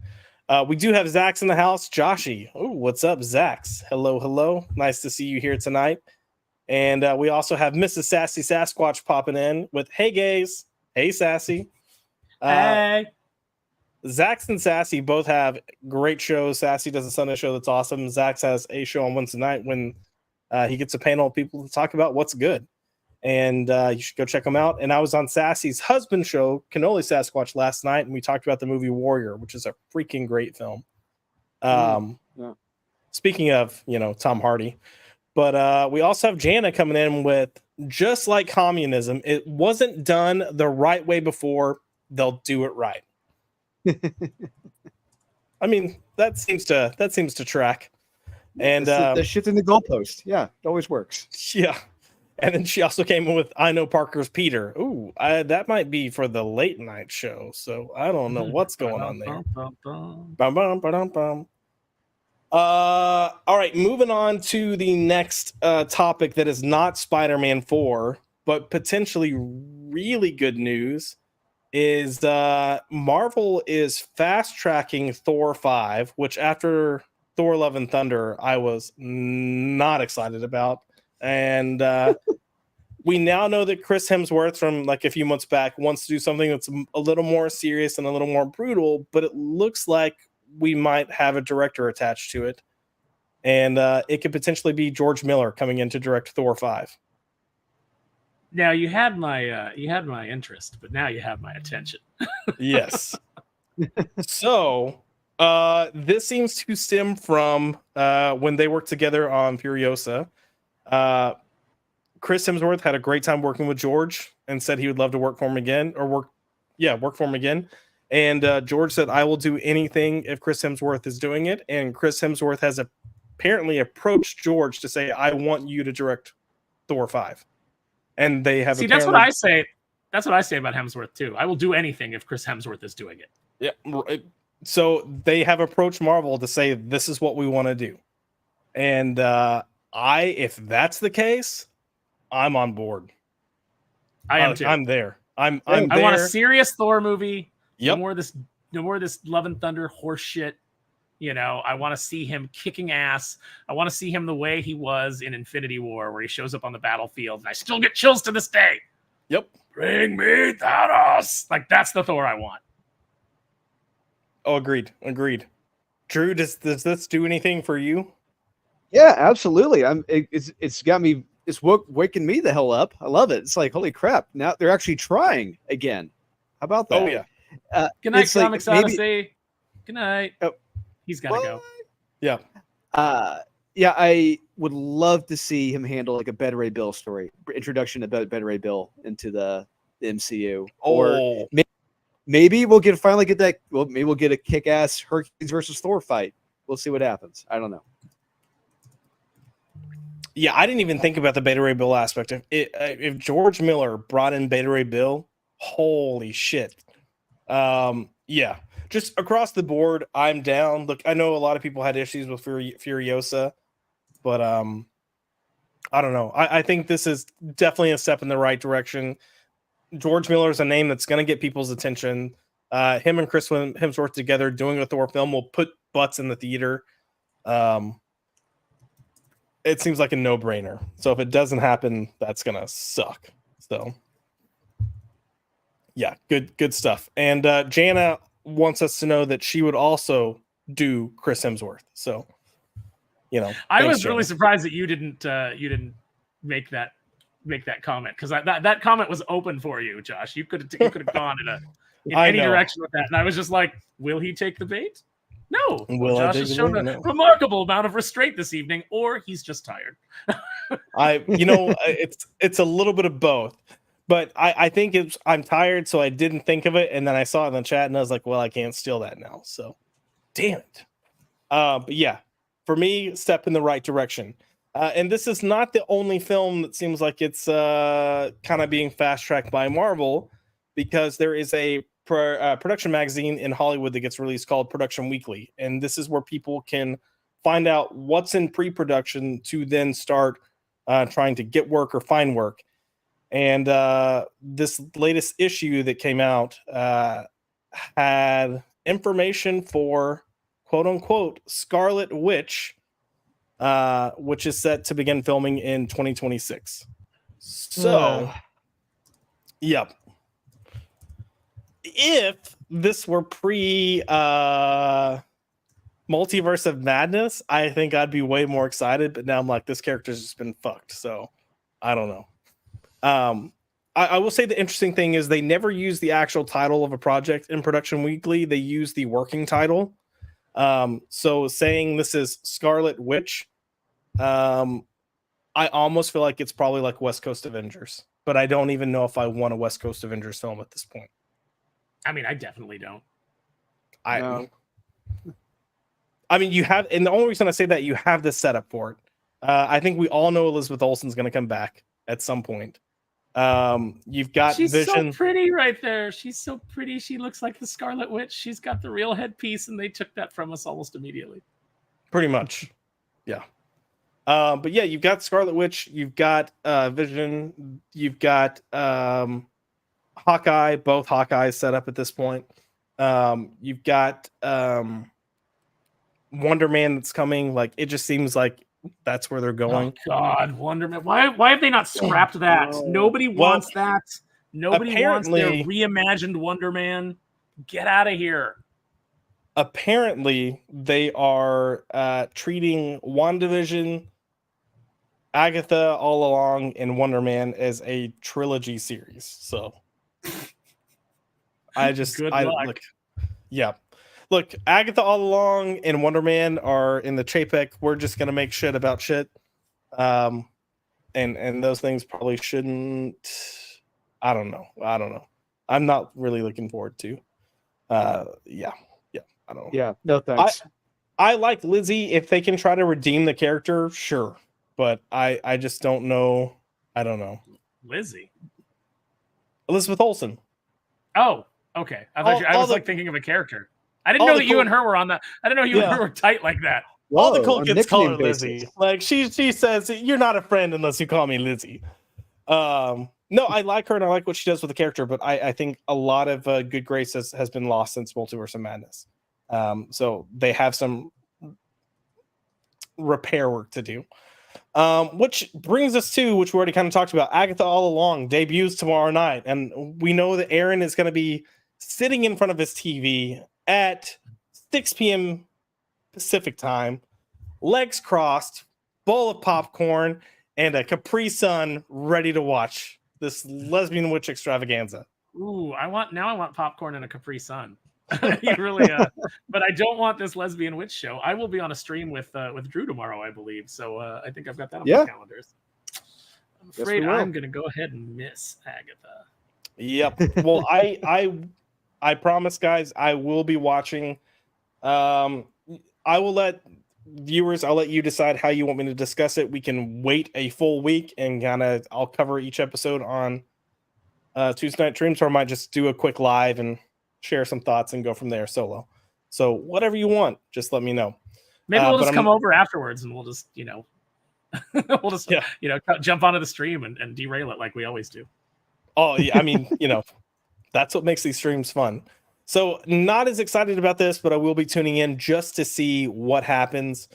We do have Zaxx in the house. Joshy. Oh, what's up, Zaxx? Hello. Nice to see you here tonight. And we also have Mrs. Sassy Sasquatch popping in with, hey, gays. Hey, Sassy. Hey. Zaxx and Sassy both have great shows. Sassy does a Sunday show that's awesome. Zaxx has a show on Wednesday night when he gets a panel of people to talk about what's good. And you should go check them out. And I was on Sassy's husband show, Cannoli Sasquatch, last night, and we talked about the movie Warrior, which is a freaking great film. Speaking of, Tom Hardy. But we also have Jana coming in with, just like communism, it wasn't done the right way before, they'll do it right. I mean, that seems to track. And the shit's in the goalpost. Yeah, it always works. Yeah. And then she also came in with, I know Parker's Peter. Ooh, that might be for the late night show. So I don't know what's going on there. All right, moving on to the next topic that is not Spider-Man 4, but potentially really good news is Marvel is fast-tracking Thor 5, which after Thor Love and Thunder, I was not excited about. And we now know that Chris Hemsworth from like a few months back wants to do something that's a little more serious and a little more brutal, but it looks like we might have a director attached to it. And it could potentially be George Miller coming in to direct Thor 5. Now you had my interest, but now you have my attention. Yes. So this seems to stem from when they worked together on Furiosa. Chris Hemsworth had a great time working with George and said he would love to work for him again, work for him again. And George said, I will do anything if Chris Hemsworth is doing it. And Chris Hemsworth has apparently approached George to say, I want you to direct Thor 5. And they have that's what I say. That's what I say about Hemsworth too. I will do anything if Chris Hemsworth is doing it. Yeah. So they have approached Marvel to say this is what we want to do, and if that's the case, I'm on board. I am too. I'm there. I'm I there. want a serious Thor movie. Yep. No more this Love and Thunder horse shit. I want to see him kicking ass. I want to see him the way he was in Infinity War, where he shows up on the battlefield, and I still get chills to this day. Yep. Bring me Thanos. Like, that's the Thor I want. Oh, agreed. Drew, does this do anything for you? Yeah, absolutely. It's got me. It's waking me the hell up. I love it. It's like, holy crap! Now they're actually trying again. How about that? Oh yeah. Good night, it's like Comics maybe- Odyssey. Good night. Oh. He's got to go. Yeah. Yeah, I would love to see him handle like a Beta Ray Bill story, introduction to Beta Ray Bill into the MCU. Or maybe we'll finally get that. Well, maybe we'll get a kick-ass Hercules versus Thor fight. We'll see what happens. I don't know. Yeah, I didn't even think about the Beta Ray Bill aspect. If George Miller brought in Beta Ray Bill, holy shit. Yeah, just across the board, I'm down. Look, I know a lot of people had issues with Furiosa, but I don't know. I think this is definitely a step in the right direction. George Miller is a name that's going to get people's attention. Him and Chris Hemsworth together doing a Thor film will put butts in the theater. It seems like a no-brainer. So if it doesn't happen, that's going to suck. So yeah, good stuff. And Jana wants us to know that she would also do Chris Hemsworth. So, I was really surprised that you didn't make that comment, because that comment was open for you, Josh. You could have gone in any direction with that, and I was just like, will he take the bait? No. Josh has shown a remarkable amount of restraint this evening, or he's just tired. It's a little bit of both. But I think I'm tired, so I didn't think of it, and then I saw it in the chat, and I was like, well, I can't steal that now. So, damn it. But yeah, for me, step in the right direction. And this is not the only film that seems like it's kind of being fast-tracked by Marvel, because there is a production magazine in Hollywood that gets released called Production Weekly, and this is where people can find out what's in pre-production to then start trying to get work or find work. And this latest issue that came out had information for quote unquote Scarlet Witch, which is set to begin filming in 2026. So, yep. If this were Multiverse of Madness, I think I'd be way more excited. But now I'm like, this character's just been fucked. So I don't know. I will say the interesting thing is they never use the actual title of a project in Production Weekly. They use the working title. So saying this is Scarlet Witch, I almost feel like it's probably like West Coast Avengers, but I don't even know if I want a West Coast Avengers film at this point. I mean, I definitely don't. No. I mean, you have, and the only reason I say that, you have this setup for it. I think we all know Elizabeth Olsen's going to come back at some point. You've got She's Vision. so pretty right there. She's so pretty. She looks like the Scarlet Witch. She's got the real headpiece, and they took that from us almost immediately. Pretty much. Yeah. But yeah, you've got Scarlet Witch, you've got Vision, you've got Hawkeye, both Hawkeyes set up at this point. You've got Wonder Man that's coming. Like, it just seems like that's where they're going. Oh God, Wonder Man. Why have they not scrapped that? Nobody wants that. Nobody wants their reimagined Wonder Man. Get out of here. Apparently, they are treating WandaVision, Agatha All Along, and Wonder Man as a trilogy series. So Good luck. Look, Agatha All Along and Wonder Man are in the Chapek. We're just gonna make shit about shit. And those things probably shouldn't. I don't know. I'm not really looking forward to. Yeah. I don't know. Yeah, no thanks. I like Lizzie. If they can try to redeem the character, sure. But I just don't know. I don't know. Lizzie. Elizabeth Olsen. Oh, okay. I was like thinking of a character. I didn't know that you and her were on that. I didn't know you and her were tight like that. All the Whoa, cool on kids call her nickname Lizzie. basis. Like she says, you're not a friend unless you call me Lizzie. No, I like her and I like what she does with the character, but I think a lot of good grace has been lost since Multiverse of Madness. So they have some repair work to do. Which brings us to, which we already kind of talked about, Agatha All Along debuts tomorrow night. And we know that Aaron is going to be sitting in front of his TV at 6 p.m. Pacific time, legs crossed, bowl of popcorn, and a Capri Sun ready to watch this lesbian witch extravaganza. Ooh, I want popcorn and a Capri Sun. You really, but I don't want this lesbian witch show. I will be on a stream with Drew tomorrow, I believe. So I think I've got that on my calendars. I'm afraid I'm going to go ahead and miss Agatha. Yep. Well, I promise, guys, I will be watching. I will let viewers. I'll let you decide how you want me to discuss it. We can wait a full week and I'll cover each episode on Tuesday night streams, or I might just do a quick live and share some thoughts and go from there solo. So whatever you want, just let me know. Maybe we'll just come over afterwards and we'll just, jump onto the stream and derail it like we always do. Oh, yeah. I mean, that's what makes these streams fun. So not as excited about this, but I will be tuning in just to see what happens.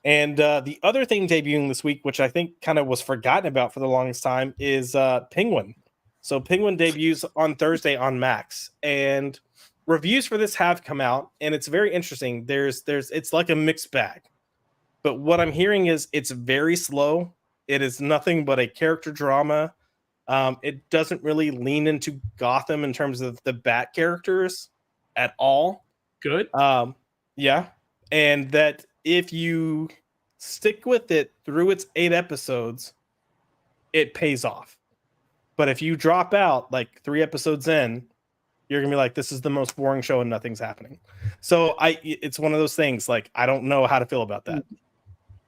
And the other thing debuting this week, which I think kind of was forgotten about for the longest time, is Penguin. So Penguin debuts on Thursday on Max, and reviews for this have come out, and it's very interesting. It's like a mixed bag, but what I'm hearing is it's very slow. It is nothing but a character drama. It doesn't really lean into Gotham in terms of the Bat characters at all. Good. Yeah, and that if you stick with it through its 8 episodes, it pays off. But if you drop out like 3 episodes in, you're gonna be like, this is the most boring show and nothing's happening. So it's one of those things, like, I don't know how to feel about that.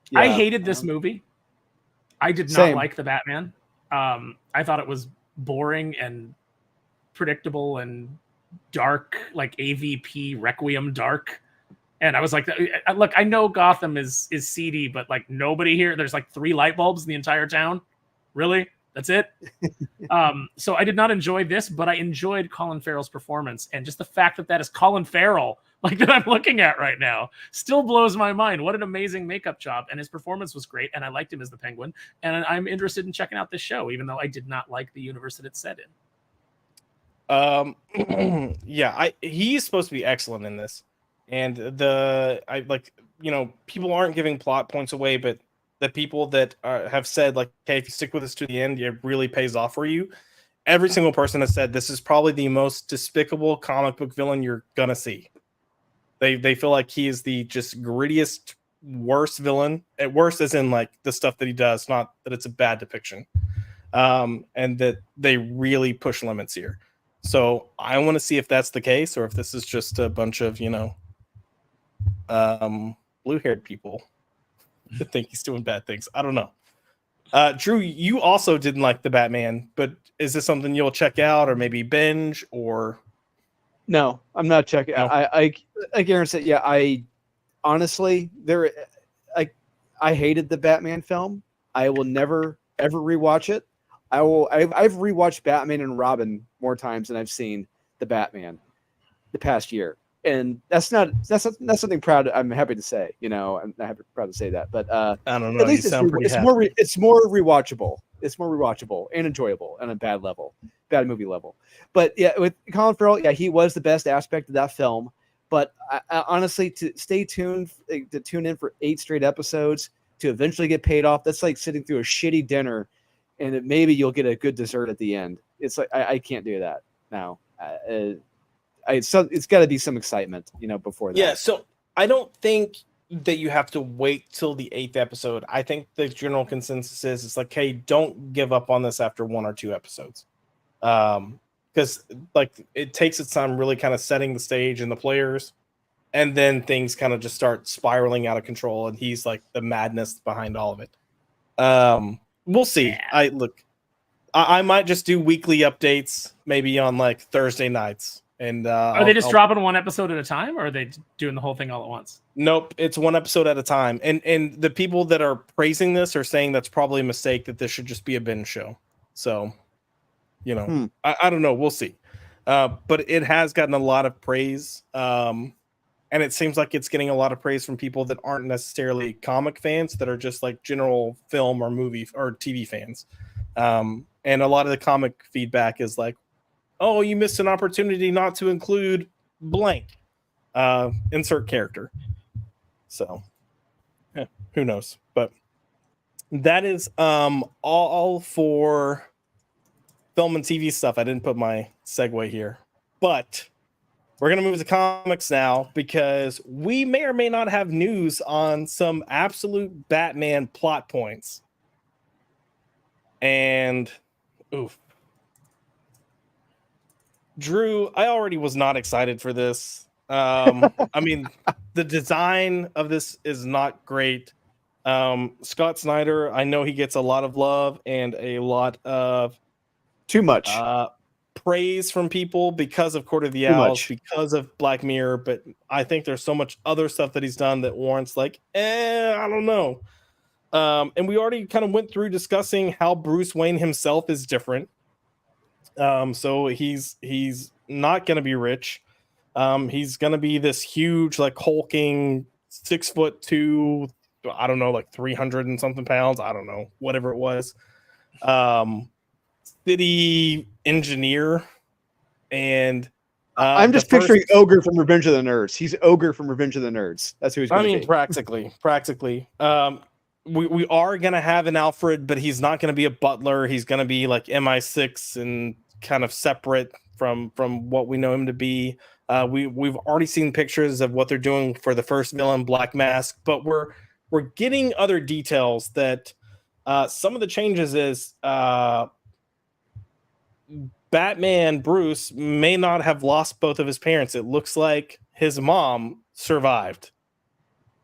Yeah. I hated this movie. I did not like the Batman. I thought it was boring and predictable and dark, like AVP Requiem dark. And I was like, look, I know Gotham is seedy, but like nobody here, there's like 3 light bulbs in the entire town. Really? That's it. So I did not enjoy this, but I enjoyed Colin Farrell's performance, and just the fact that is Colin Farrell, like that I'm looking at right now, still blows my mind. What an amazing makeup job, and his performance was great, and I liked him as the Penguin, and I'm interested in checking out this show, even though I did not like the universe that it's set in. Yeah, he's supposed to be excellent in this, and people aren't giving plot points away, but the people that have said, like, hey, if you stick with us to the end, it really pays off for you. Every single person has said this is probably the most despicable comic book villain you're gonna see. They feel like he is the just grittiest, worst villain. At worst, as in like the stuff that he does, not that it's a bad depiction. And that they really push limits here. So I want to see if that's the case, or if this is just a bunch of blue-haired people that think he's doing bad things. I don't know. Drew, you also didn't like the Batman, but is this something you'll check out or maybe binge? Or no, I'm not checking. No. I like Aaron said, yeah. I honestly, I hated the Batman film. I will never ever rewatch it. I've rewatched Batman and Robin more times than I've seen the Batman the past year. And that's something proud. I'm happy to say, I'm not proud to say that, but I don't know. At least it's more rewatchable. It's more rewatchable and enjoyable on a bad movie level. But yeah, with Colin Farrell, yeah, he was the best aspect of that film. But I honestly, to tune in for 8 straight episodes to eventually get paid off, that's like sitting through a shitty dinner, and maybe you'll get a good dessert at the end. It's like I can't do that now. It's got to be some excitement, before that. Yeah, so I don't think that you have to wait till the 8th episode. I think the general consensus is it's like, hey, don't give up on this after 1 or 2 episodes. Because like it takes its time really kind of setting the stage and the players, and then things kind of just start spiraling out of control, and he's like the madness behind all of it. We'll see. Yeah. I might just do weekly updates, maybe on like Thursday nights. And are they just dropping one episode at a time, or are they doing the whole thing all at once? Nope, it's one episode at a time. And the people that are praising this are saying that's probably a mistake, that this should just be a binge show. So, I don't know. We'll see. But it has gotten a lot of praise. And it seems like it's getting a lot of praise from people that aren't necessarily comic fans, that are just like general film or movie or TV fans. And a lot of the comic feedback is like, oh, you missed an opportunity not to include blank, insert character. So, who knows? But that is all for film and TV stuff. I didn't put my segue here, but we're going to move to comics now, because we may or may not have news on some absolute Batman plot points. And, oof. Drew, I already was not excited for this. I mean, the design of this is not great. Scott Snyder, I know he gets a lot of love and a lot of too much praise from people because of Court of the Owls, because of Black Mirror, but I think there's so much other stuff that he's done that warrants like, I don't know. And we already kind of went through discussing how Bruce Wayne himself is different. So he's not going to be rich. He's going to be this huge, like hulking 6'2", I don't know, like 300 and something pounds. I don't know, whatever it was. City engineer. And I'm just picturing Ogre from Revenge of the Nerds. He's Ogre from Revenge of the Nerds. That's who he's going to be. Practically. We are going to have an Alfred, but he's not going to be a butler. He's going to be like MI6 and kind of separate from what we know him to be. We've already seen pictures of what they're doing for the first villain, Black Mask, but we're getting other details that some of the changes is Batman Bruce may not have lost both of his parents. It looks like his mom survived.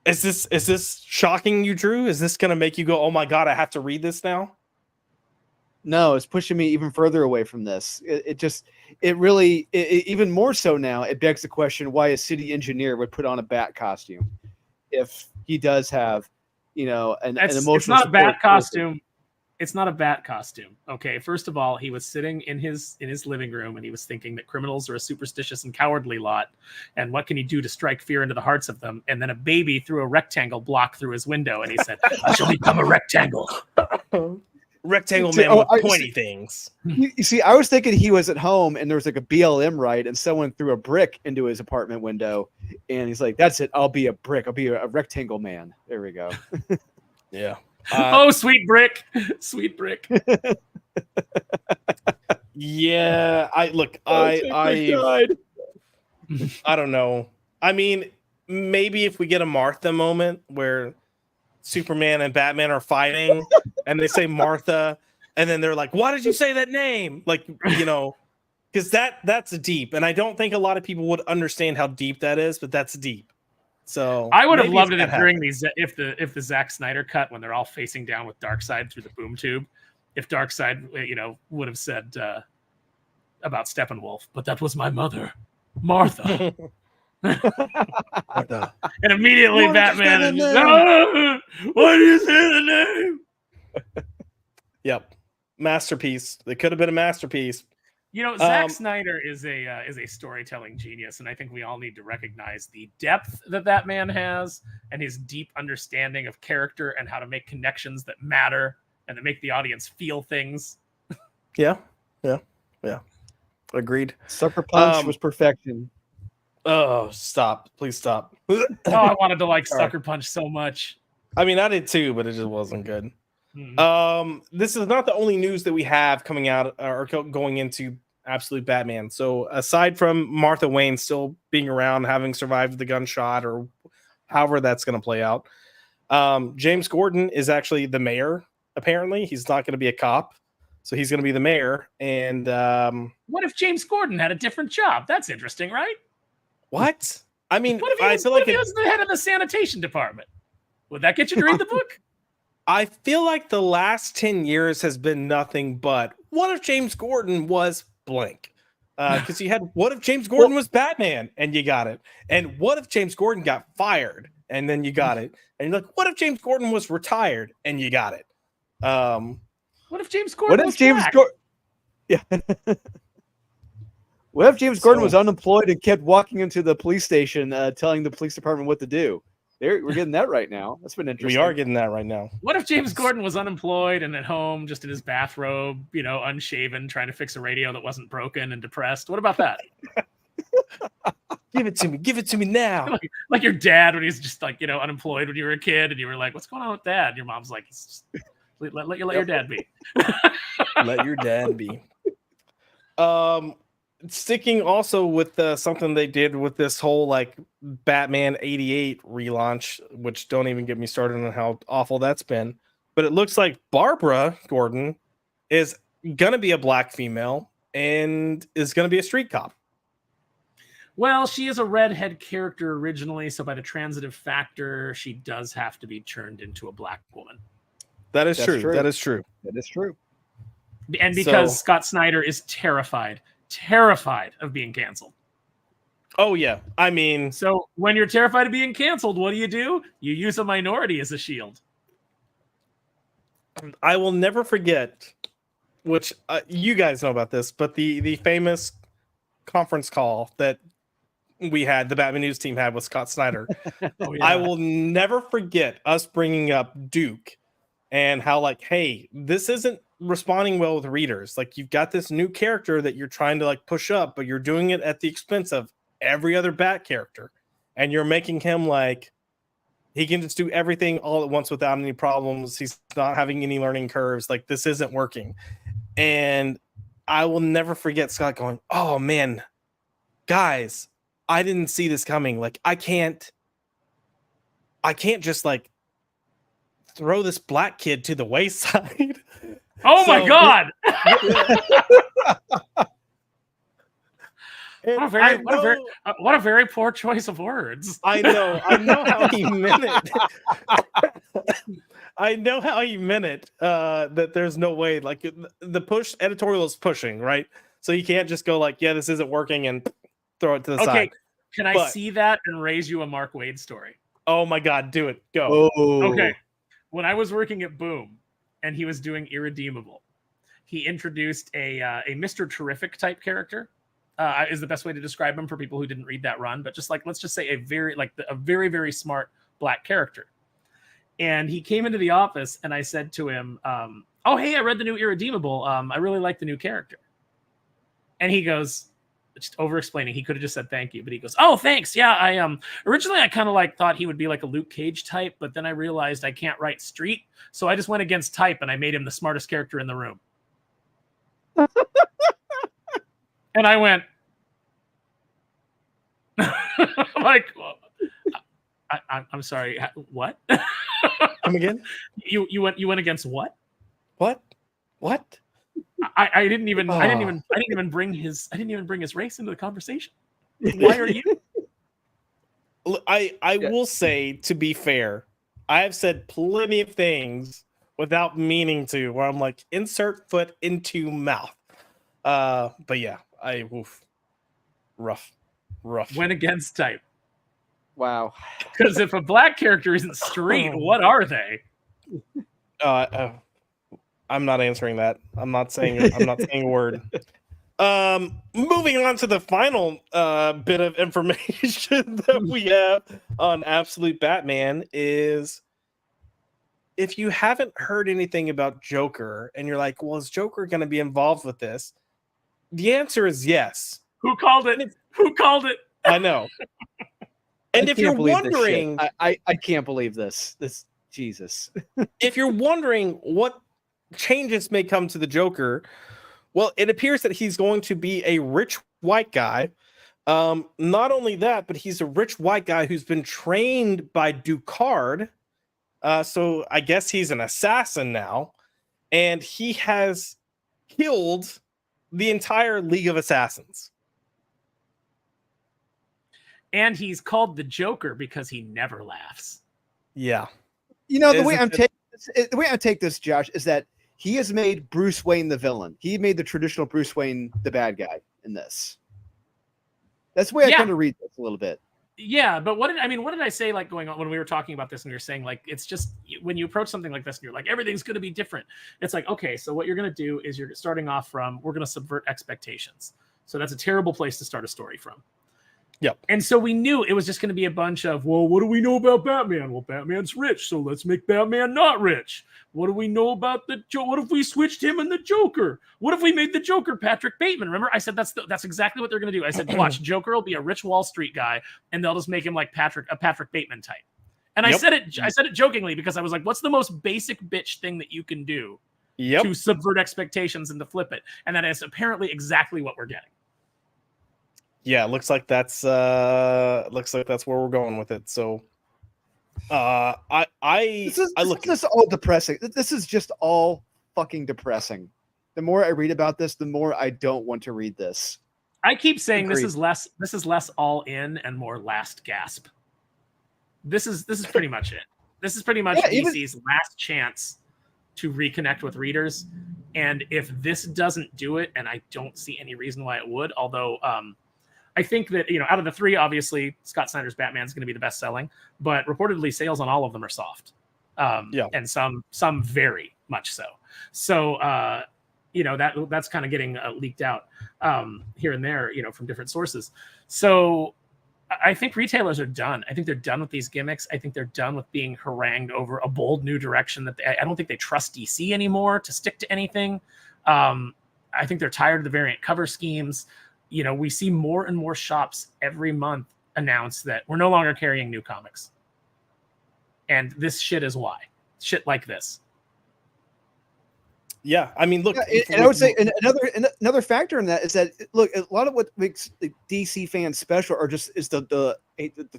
Is this shocking you, Drew? Is this going to make you go, oh my God, I have to read this now? No, it's pushing me even further away from this. It really, even more so now, it begs the question why a city engineer would put on a bat costume if he does have, an emotional. It's not a bat costume. It's not a bat costume. Okay, first of all, he was sitting in his living room and he was thinking that criminals are a superstitious and cowardly lot, and what can he do to strike fear into the hearts of them? And then a baby threw a rectangle block through his window, and he said, "I shall become a rectangle." Rectangle man with pointy things. You see, I was thinking he was at home and there was like a BLM ride, and someone threw a brick into his apartment window, and he's like, "That's it. I'll be a brick. I'll be a rectangle man." There we go. Yeah. Sweet brick. Yeah, I don't know. I mean, maybe if we get a Martha moment where Superman and Batman are fighting and they say Martha, and then they're like, why did you say that name? Like, because that's deep. And I don't think a lot of people would understand how deep that is, but that's deep. So I would have loved it if the Zack Snyder cut, when they're all facing down with Darkseid through the boom tube, if Darkseid, would have said about Steppenwolf, but that was my mother, Martha. And immediately Batman, no, why do you say the name? Yep, masterpiece. It could have been a masterpiece. Zack Snyder is a storytelling genius, and I think we all need to recognize the depth that man has, and his deep understanding of character and how to make connections that matter and that make the audience feel things. Yeah. Agreed. Sucker Punch was perfection. Oh, stop! Please stop. I wanted to like Sucker Punch so much. I mean, I did too, but it just wasn't good. This is not the only news that we have coming out or going into Absolute Batman. So aside from Martha Wayne still being around, having survived the gunshot or however that's going to play out, James Gordon is actually the mayor. Apparently, he's not going to be a cop, so he's going to be the mayor. And what if James Gordon had a different job? That's interesting, right? What? I mean, what if he was the head of the sanitation department? Would that get you to read the book? I feel like the last 10 years has been nothing but what if James Gordon was blank? Because you had, what if James Gordon was Batman, and you got it. And what if James Gordon got fired, and then you got it. And you're like, what if James Gordon was retired, and you got it. What if James Gordon was black? Yeah. What if James Gordon was unemployed and kept walking into the police station, telling the police department what to do? We're getting that right now. That's been interesting. We are getting that right now. What if James Gordon was unemployed and at home, just in his bathrobe, unshaven, trying to fix a radio that wasn't broken and depressed? What about that? Give it to me. Give it to me now. Like your dad when he's just like, unemployed when you were a kid and you were like, what's going on with dad? And your mom's like, let your dad be. Let your dad be. Sticking also with something they did with this whole like Batman 88 relaunch, which don't even get me started on how awful that's been. But it looks like Barbara Gordon is gonna be a black female and is gonna be a street cop. Well, she is a redhead character originally, so by the transitive factor, she does have to be turned into a black woman. That's true. That is true. That is true. And because Scott Snyder is terrified of being canceled. Oh, yeah. I mean... So when you're terrified of being canceled, what do? You use a minority as a shield. I will never forget, which you guys know about this, but the famous conference call that we had, the Batman News team had with Scott Snyder. Oh, yeah. I will never forget us bringing up Duke and how, like, hey, this isn't responding well with readers. Like, you've got this new character that you're trying to like push up, but you're doing it at the expense of every other Bat character, and you're making him like he can just do everything all at once without any problems. He's not having any learning curves. Like, this isn't working. And I will never forget Scott going, oh man, guys, I didn't see this coming. Like, I can't just like throw this black kid to the wayside. Oh my God! What a very poor choice of words. I know how he meant it. I know how he meant it. That there's no way. Like, the editorial is pushing, right? So you can't just go like, yeah, this isn't working, and throw it to the side. Okay, can I see that and raise you a Mark Waid story? Oh my God, do it. Go. Oh. Okay. When I was working at Boom, and he was doing Irredeemable, he introduced a Mr. Terrific type character. Is the best way to describe him for people who didn't read that run, but just like, let's just say a very, very smart black character. And he came into the office and I said to him, oh, hey, I read the new Irredeemable. I really like the new character. And he goes, just over explaining, he could have just said thank you, but he goes, oh, thanks. Yeah, I originally I kind of like thought he would be like a Luke Cage type, but then I realized I can't write street, so I just went against type and I made him the smartest character in the room. And I went, like, I'm sorry, what? Come again? You went against what? What? I didn't even bring his race into the conversation. Why are you? I will say, to be fair, I have said plenty of things without meaning to, where I'm like, insert foot into mouth. But yeah, rough. Went against type. Wow. Because if a black character isn't street, what are they? I'm not answering that. I'm not saying a word. Moving on to the final bit of information that we have on Absolute Batman is, if you haven't heard anything about Joker and you're like, well, is Joker going to be involved with this? The answer is yes. Who called it? I know. And if you're wondering, I can't believe this. Jesus. If you're wondering what changes may come to the Joker, well, it appears that he's going to be a rich white guy. Not only that, but he's a rich white guy who's been trained by Ducard. So I guess he's an assassin now, and he has killed the entire League of Assassins. And he's called the Joker because he never laughs. Yeah. You know, the way I take this, Josh, is that he has made Bruce Wayne the villain. He made the traditional Bruce Wayne the bad guy in this. That's the way I kind of read this a little bit. Yeah, but what did I say like going on when we were talking about this and you're saying like it's just when you approach something like this and you're like everything's going to be different. It's like, okay, so what you're going to do is you're starting off from we're going to subvert expectations. So that's a terrible place to start a story from. Yep. And so we knew it was just going to be a bunch of, well, what do we know about Batman? Well, Batman's rich, so let's make Batman not rich. What do we know about the Joker? What if we switched him and the Joker? What if we made the Joker Patrick Bateman? Remember, I said that's exactly what they're going to do. I said, watch, Joker will be a rich Wall Street guy, and they'll just make him like a Patrick Bateman type. And I said it jokingly because I was like, what's the most basic bitch thing that you can do to subvert expectations and to flip it? And that is apparently exactly what we're getting. Yeah, looks like that's where we're going with it. So this is all depressing. This is just all fucking depressing. The more I read about this, the more I don't want to read this. I keep saying this is less all in and more last gasp. This is pretty much it. This is pretty much DC's last chance to reconnect with readers. And if this doesn't do it, and I don't see any reason why it would, although I think that, out of the three, obviously, Scott Snyder's Batman is going to be the best selling, but reportedly sales on all of them are soft. And some very much so. So, that's kind of getting leaked out here and there, from different sources. So I think retailers are done. I think they're done with these gimmicks. I think they're done with being harangued over a bold new direction that I don't think they trust DC anymore to stick to anything. I think they're tired of the variant cover schemes. We see more and more shops every month announce that we're no longer carrying new comics. And this shit is why. Shit like this. Yeah, I mean, look. And I would say another factor in that is that, look, a lot of what makes the DC fans special is the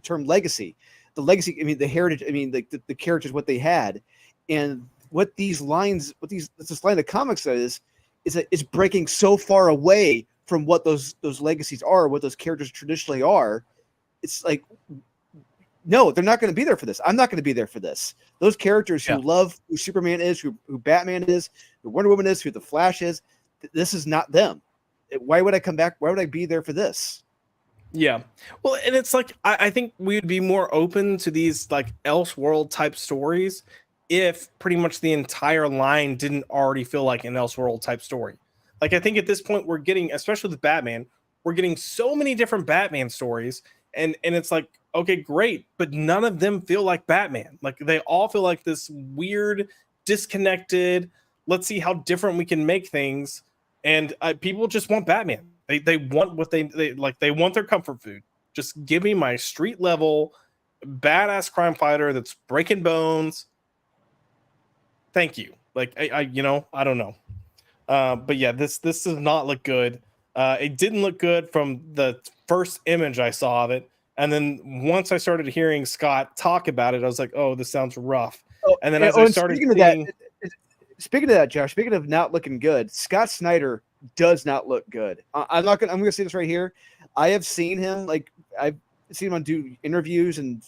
term legacy. The legacy, I mean, the heritage, I mean, the characters, what they had. And what this line of comics is that it's breaking so far away from what those legacies are, what those characters traditionally are. It's like, no, they're not going to be there for this. I'm not going to be there for this. Those characters who love who Superman is, who Batman is, who Wonder Woman is, who the Flash is, this is not them. Why would I come back? Why would I be there for this? Yeah. Well, and it's like, I think we'd be more open to these like Elseworld type stories if pretty much the entire line didn't already feel like an Elseworld type story. Like, I think at this point we're getting, especially with Batman, we're getting so many different Batman stories, and it's like, okay, great, but none of them feel like Batman. Like, they all feel like this weird, disconnected, let's see how different we can make things, and people just want Batman. They want what they like. They want their comfort food. Just give me my street level, badass crime fighter that's breaking bones. Thank you. Like, I don't know. But yeah, this does not look good. It didn't look good from the first image I saw of it. And then once I started hearing Scott talk about it, I was like, oh, this sounds rough. And then as I started speaking of that, Josh, speaking of not looking good, Scott Snyder does not look good. I'm going to say this right here. I have seen him, I've seen him on do interviews and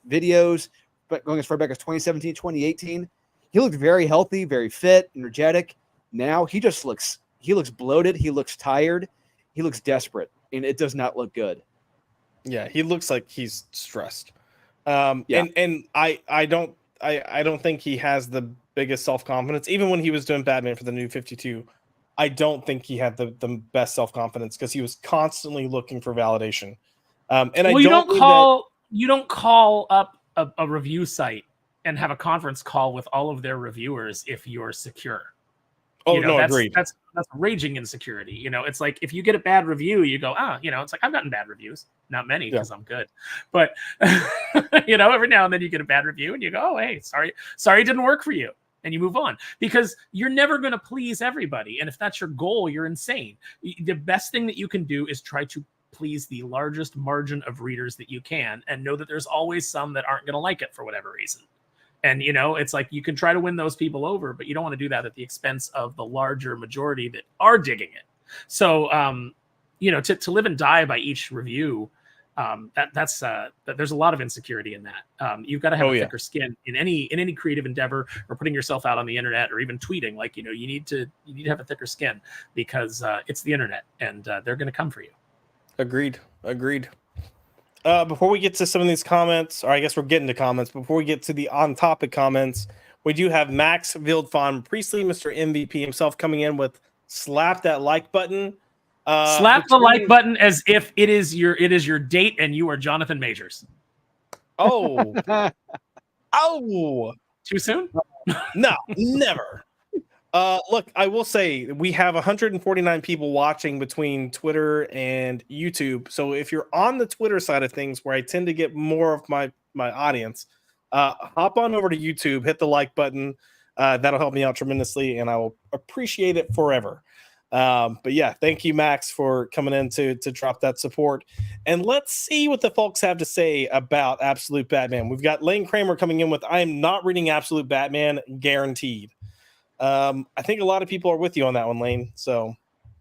videos, but going as far back as 2017, 2018, he looked very healthy, very fit, energetic. Now he looks bloated. He looks tired. He looks desperate, and it does not look good. Yeah, he looks like he's stressed. And I don't think he has the biggest self-confidence. Even when he was doing Batman for the New 52, I don't think he had the best self-confidence because he was constantly looking for validation. You don't call up a review site and have a conference call with all of their reviewers if you're secure. Agreed. That's raging insecurity. It's like if you get a bad review, you go, it's like I've gotten bad reviews, not many because I'm good, but every now and then you get a bad review and you go, oh, hey, sorry, it didn't work for you, and you move on because you're never going to please everybody, and if that's your goal, you're insane. The best thing that you can do is try to please the largest margin of readers that you can, and know that there's always some that aren't going to like it for whatever reason. And, it's like you can try to win those people over, but you don't want to do that at the expense of the larger majority that are digging it. So, to live and die by each review, There's a lot of insecurity in that. You've got to have a thicker skin in any creative endeavor, or putting yourself out on the internet, or even tweeting. Like, you need to have a thicker skin, because it's the internet, and they're going to come for you. Agreed. Before we get to some of these comments, or I guess we're getting to comments, before we get to the on-topic comments, we do have Maxfield von Priestley, Mr. MVP himself, coming in with slap that like button. Slap the like button as if it is your date and you are Jonathan Majors. Oh. Too soon? No, never. Look, I will say we have 149 people watching between Twitter and YouTube. So if you're on the Twitter side of things, where I tend to get more of my audience, hop on over to YouTube, hit the like button. That'll help me out tremendously, and I will appreciate it forever. But yeah, thank you, Max, for coming in to drop that support. And let's see what the folks have to say about Absolute Batman. We've got Lane Kramer coming in with, I am not reading Absolute Batman, guaranteed. I think a lot of people are with you on that one, Lane. So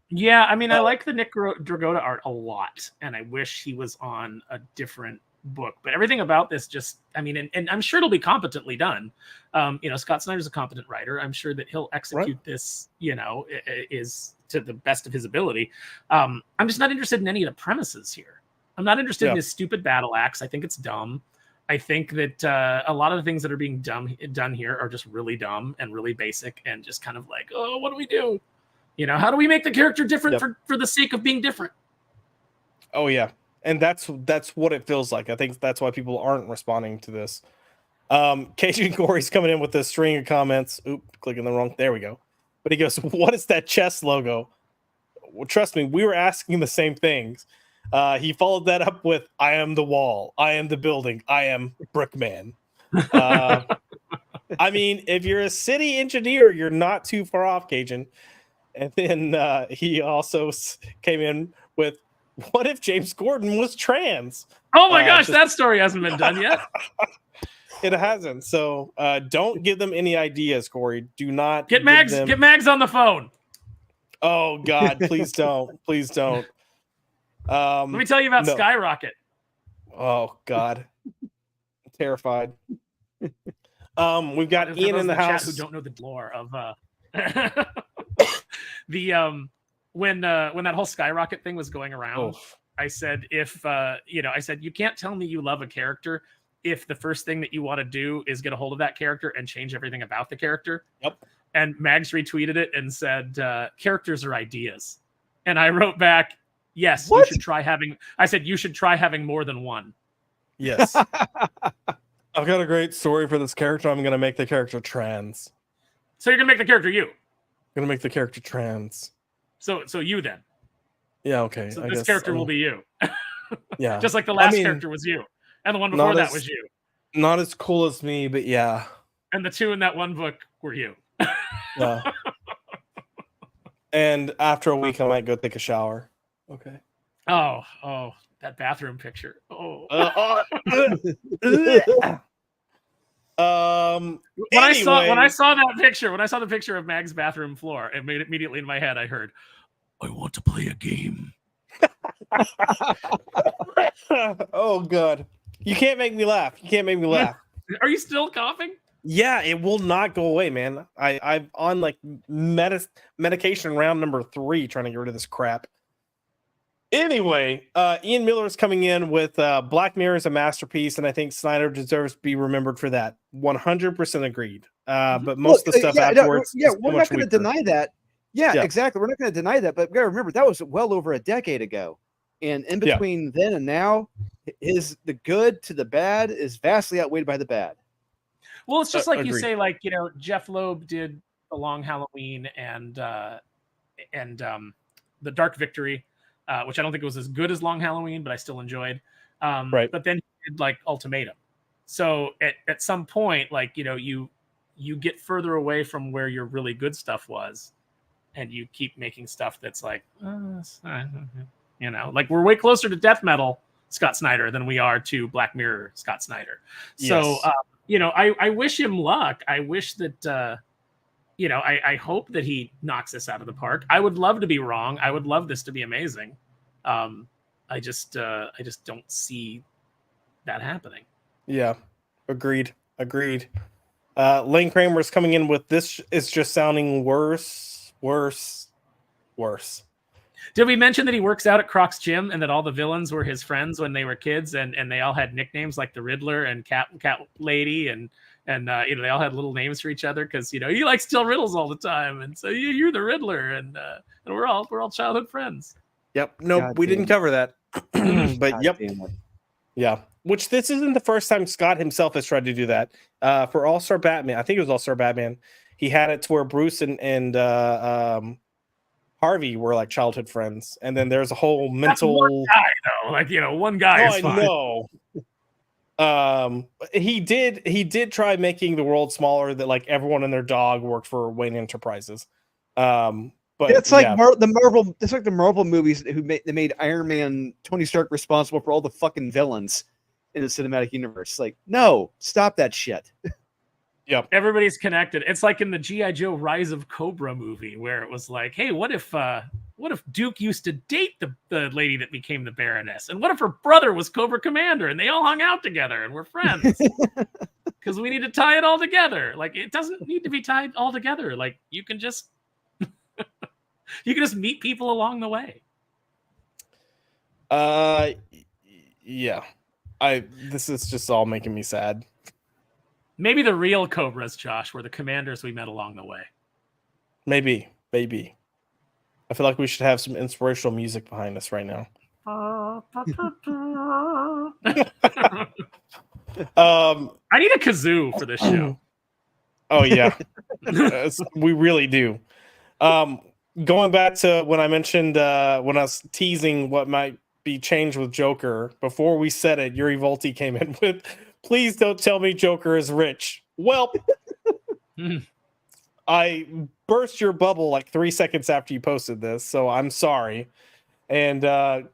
yeah, I mean, I like the Nick Dragotta art a lot, and I wish he was on a different book. But everything about this just, I mean, and I'm sure it'll be competently done. Scott Snyder's a competent writer. I'm sure that he'll execute this, is to the best of his ability. I'm just not interested in any of the premises here. I'm not interested in this stupid battle axe. I think it's dumb. I think that a lot of the things that are being done here are just really dumb and really basic, and just kind of like, oh, what do we do? How do we make the character different for the sake of being different? Oh yeah. And that's what it feels like. I think that's why people aren't responding to this. Cajun Corey's coming in with a string of comments. Oop, clicking the wrong. There we go. But he goes, "What is that chess logo?" Well, trust me, we were asking the same things. He followed that up with, "I am the wall. I am the building. I am Brickman." I mean, if you're a city engineer, you're not too far off, Cajun. And then he also came in with, "What if James Gordon was trans?" Oh my gosh, that story hasn't been done yet. It hasn't. So don't give them any ideas, Corey. Do not get Mags on the phone. Oh God, please don't. Please don't. Let me tell you about Skyrocket. Oh God. I'm terrified. We've got Ian in the house who don't know the lore of when that whole Skyrocket thing was going around. I said, I said, you can't tell me you love a character if the first thing that you want to do is get a hold of that character and change everything about the character. Yep. And Mags retweeted it and said, characters are ideas. And I wrote back, yes, you should try having, I said, you should try having more than one. Yes. I've got a great story for this character. I'm going to make the character trans. So you're going to make the character you? I'm going to make the character trans. So you then. Yeah, okay. So this character will be you. Yeah. Just like the last character was you. And the one before that was you. Not as cool as me, but yeah. And the two in that one book were you. Yeah. And after a week, I might go take a shower. Okay. Oh, that bathroom picture. Oh. When I saw the picture of Mag's bathroom floor, it made immediately in my head. I heard, "I want to play a game." Oh God. You can't make me laugh. Are you still coughing? Yeah, it will not go away, man. I'm on like medication round number 3 trying to get rid of this crap. Anyway, Ian Miller is coming in with Black Mirror is a masterpiece, and I think Snyder deserves to be remembered for that. 100% agreed. But most of the stuff afterwards. We're not going to deny that. Yeah, exactly. We're not going to deny that, but we got to remember that was well over a decade ago. And in between then and now, the good to the bad is vastly outweighed by the bad. Well, it's just like you say, like, Jeff Loeb did The Long Halloween and The Dark Victory, which I don't think was as good as Long Halloween, but I still enjoyed. Right. But then he did like Ultimatum. So at some point, like, you get further away from where your really good stuff was, and you keep making stuff that's like, like we're way closer to death metal Scott Snyder than we are to Black Mirror Scott Snyder. So, I wish him luck. I wish that, I hope that he knocks this out of the park. I would love to be wrong. I would love this to be amazing. I just don't see that happening. Yeah, agreed. Lane Kramer's coming in with this is just sounding worse. Did we mention that he works out at Croc's gym and that all the villains were his friends when they were kids and they all had nicknames like the Riddler and Cat Lady and they all had little names for each other because he likes to tell riddles all the time and so you're the Riddler and we're all childhood friends. Yep. No, we didn't cover that. But yep. Yeah. Which this isn't the first time Scott himself has tried to do that. For All-Star Batman, I think it was All-Star Batman. He had it to where Bruce and Harvey were like childhood friends, and then there's a whole mental. That's one guy, though. One guy is fine. I know. He did try making the world smaller. That like everyone and their dog worked for Wayne Enterprises. But it's like the Marvel. It's like the Marvel movies they made Iron Man, Tony Stark responsible for all the fucking villains in the cinematic universe. Like, no, stop that shit. Yep. Everybody's connected. It's like in the G.I. Joe Rise of Cobra movie where it was like, hey, what if Duke used to date the lady that became the Baroness? And what if her brother was Cobra Commander and they all hung out together and were friends? Because we need to tie it all together. Like, it doesn't need to be tied all together. Like, you can just meet people along the way. Yeah. This is just all making me sad. Maybe the real Cobras, Josh, were the commanders we met along the way. Maybe. I feel like we should have some inspirational music behind us right now. I need a kazoo for this show. Oh, yeah. We really do. Going back to when I mentioned when I was teasing what might be changed with Joker, before we said it, Yuri Volti came in with, please don't tell me Joker is rich. Well, I burst your bubble like 3 seconds after you posted this, so I'm sorry. And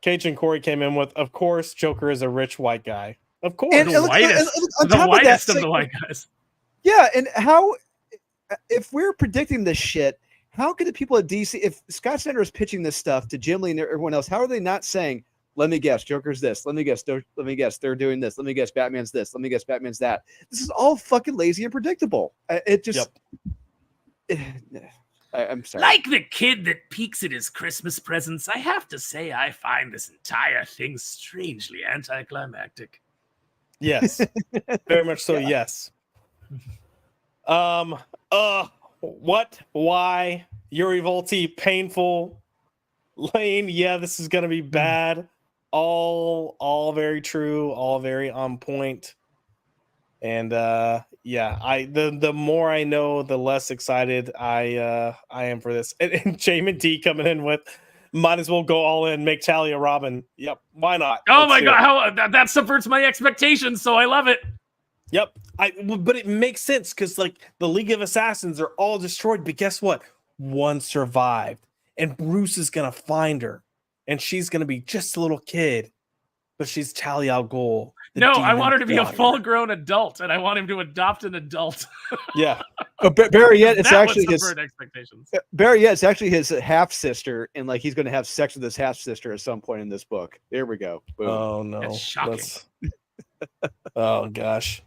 Cajun Corey came in with, of course, Joker is a rich white guy. Of course. And the whitest of the white guys. Yeah, and how, if we're predicting this shit, how could the people at DC, if Scott Snyder is pitching this stuff to Jim Lee and everyone else, how are they not saying, let me guess, Joker's this. Let me guess, they're doing this. Let me guess, Batman's this. Let me guess, Batman's that. This is all fucking lazy and predictable. It just... Yep. I'm sorry. Like the kid that peeks at his Christmas presents, I have to say I find this entire thing strangely anticlimactic. Yes. Very much so, yes. What? Why? Yuri Volti, painful. Lane, yeah, this is gonna be bad. All very true, all very on point. And the more I know, the less excited I am for this. And Jaimin D coming in with, might as well go all in, make Talia Robin. Yep, why not? Oh my god, that subverts my expectations, so I love it. Yep, but it makes sense because like the League of Assassins are all destroyed, but guess what? One survived, and Bruce is gonna find her, and she's gonna be just a little kid, but she's Talia al Ghul. No, I want her to be a full-grown adult, and I want him to adopt an adult. Yeah. Barry, yet it's actually his expectations. Barry, yeah, it's actually his half sister, and like he's going to have sex with his half sister at some point in this book. There we go. Boom. Oh no, that's shocking. Oh gosh.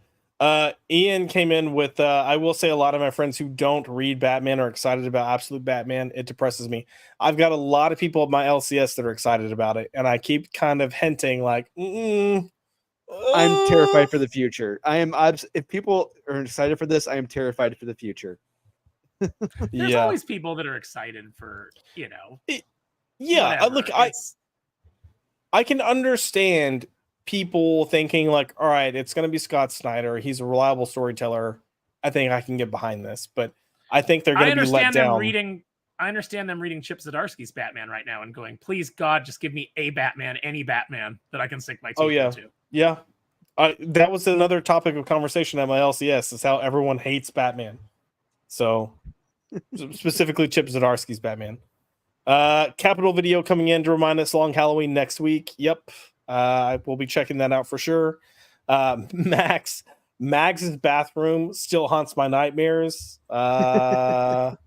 Ian came in with, I will say a lot of my friends who don't read Batman are excited about Absolute Batman. It depresses me. I've got a lot of people at my LCS that are excited about it, and I keep kind of hinting like, I'm terrified for the future. If people are excited for this, I am terrified for the future. There's always people that are excited for, whatever. Look, I can understand people thinking like, all right, it's going to be Scott Snyder. He's a reliable storyteller. I think I can get behind this, but I think they're going to be let down. I understand them reading Chip Zdarsky's Batman right now and going, please God, just give me a Batman, any Batman that I can sink my teeth into. Yeah. That was another topic of conversation at my LCS is how everyone hates Batman. So specifically Chip Zdarsky's Batman. Capital Video coming in to remind us Long Halloween next week. Yep. I will be checking that out for sure. Max's bathroom still haunts my nightmares. That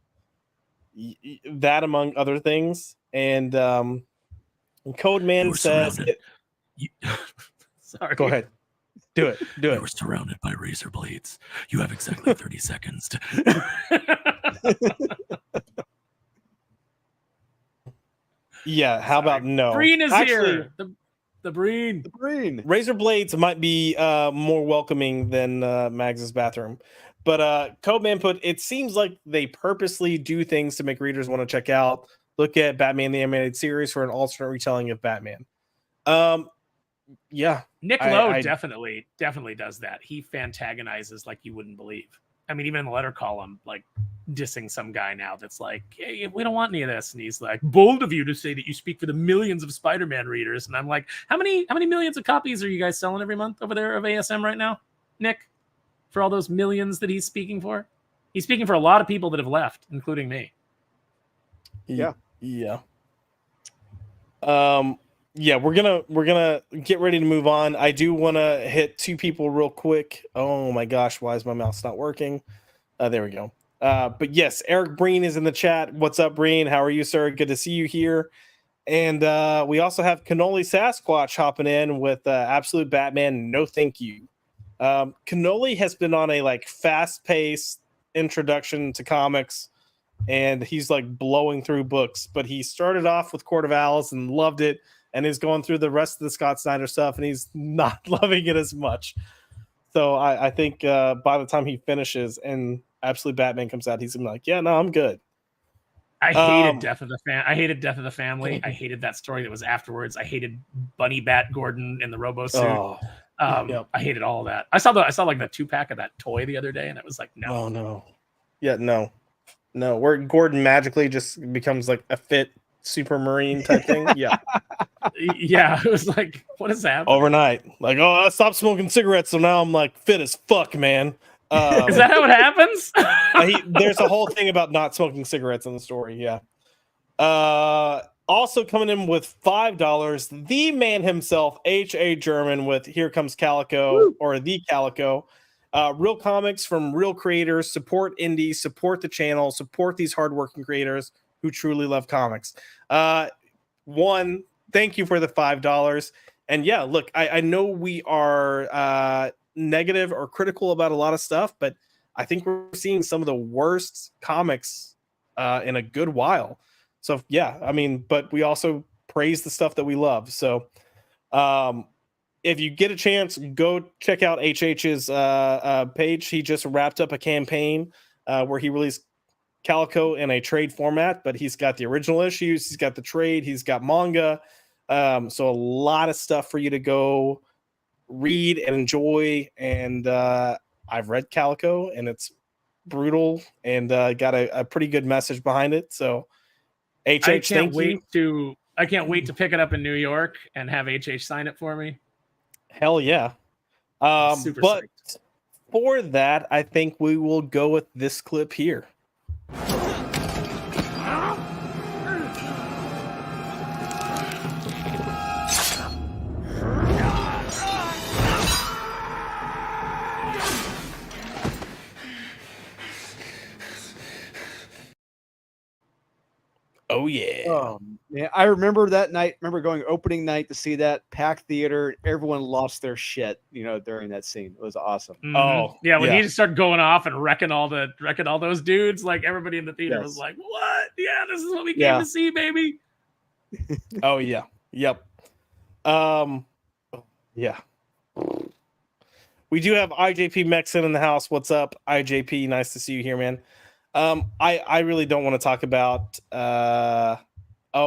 among other things. And And Code Man says, Sorry. go ahead. Do it. Do You it. were surrounded by razor blades. You have exactly 30 seconds to... Yeah, how about no? Breen is Actually, here. The Breen. The Breen. razor blades might be more welcoming than Mags's bathroom. But Codeman put, it seems like they purposely do things to make readers want to check out, look at Batman the Animated Series for an alternate retelling of Batman. Yeah. Nick Lowe definitely does that. He fantagonizes like you wouldn't believe. I mean, even in the letter column, like dissing some guy now that's like, hey, we don't want any of this. And he's like, bold of you to say that you speak for the millions of Spider-Man readers. And I'm like, how many millions of copies are you guys selling every month over there of ASM right now, Nick? For all those millions that he's speaking for? He's speaking for a lot of people that have left, including me. Yeah. Yeah. Yeah, we're gonna get ready to move on. I do want to hit two people real quick. Oh my gosh, why is my mouse not working? There we go. But yes, Eric Breen is in the chat. What's up, Breen? How are you, sir? Good to see you here. And we also have Cannoli Sasquatch hopping in with Absolute Batman. No, thank you. Cannoli has been on a like fast-paced introduction to comics, and he's like blowing through books. But he started off with Court of Owls and loved it, and is going through the rest of the Scott Snyder stuff, and he's not loving it as much. So I think by the time he finishes and Absolute Batman comes out, he's gonna be like, yeah, no, I'm good. I hated Death of the Family. I hated that story that was afterwards. I hated Bunny Bat Gordon in the Robo suit. I hated all of that. I saw like the 2-pack of that toy the other day, and it was like, no. Oh no. Yeah, no. Where Gordon magically just becomes like a fit Supermarine type thing. Yeah. Yeah, it was like, what is that? Overnight. Like, oh, I stopped smoking cigarettes, so now I'm like fit as fuck, man. Is that how it happens? There's a whole thing about not smoking cigarettes in the story. Yeah. Also coming in with $5, the man himself, H.A. German, with Here Comes Calico. Woo! Or The Calico. Real comics from real creators. Support indies, support the channel, support these hardworking creators who truly love comics. One, thank you for the $5. And yeah, look, I know we are negative or critical about a lot of stuff, but I think we're seeing some of the worst comics in a good while. So yeah, I mean, but we also praise the stuff that we love. So if you get a chance, go check out HH's page. He just wrapped up a campaign where he released Calico in a trade format, but he's got the original issues, he's got the trade, he's got manga. So a lot of stuff for you to go read and enjoy. And I've read Calico, and it's brutal and got a pretty good message behind it. So HH, I can't wait to pick it up in New York and have HH sign it for me. Hell yeah. Super but psyched. For that, I think we will go with this clip here. Oh yeah. Yeah, I remember that night. Remember going opening night to see that packed theater. Everyone lost their shit, during that scene. It was awesome. Mm-hmm. Oh yeah, when he just started going off and wrecking all those dudes, like everybody in the theater was like, "What? Yeah, this is what we came to see, baby." Oh yeah. Yep. Yeah. We do have IJP Mexon in the house. What's up, IJP? Nice to see you here, man. I really don't want to talk about we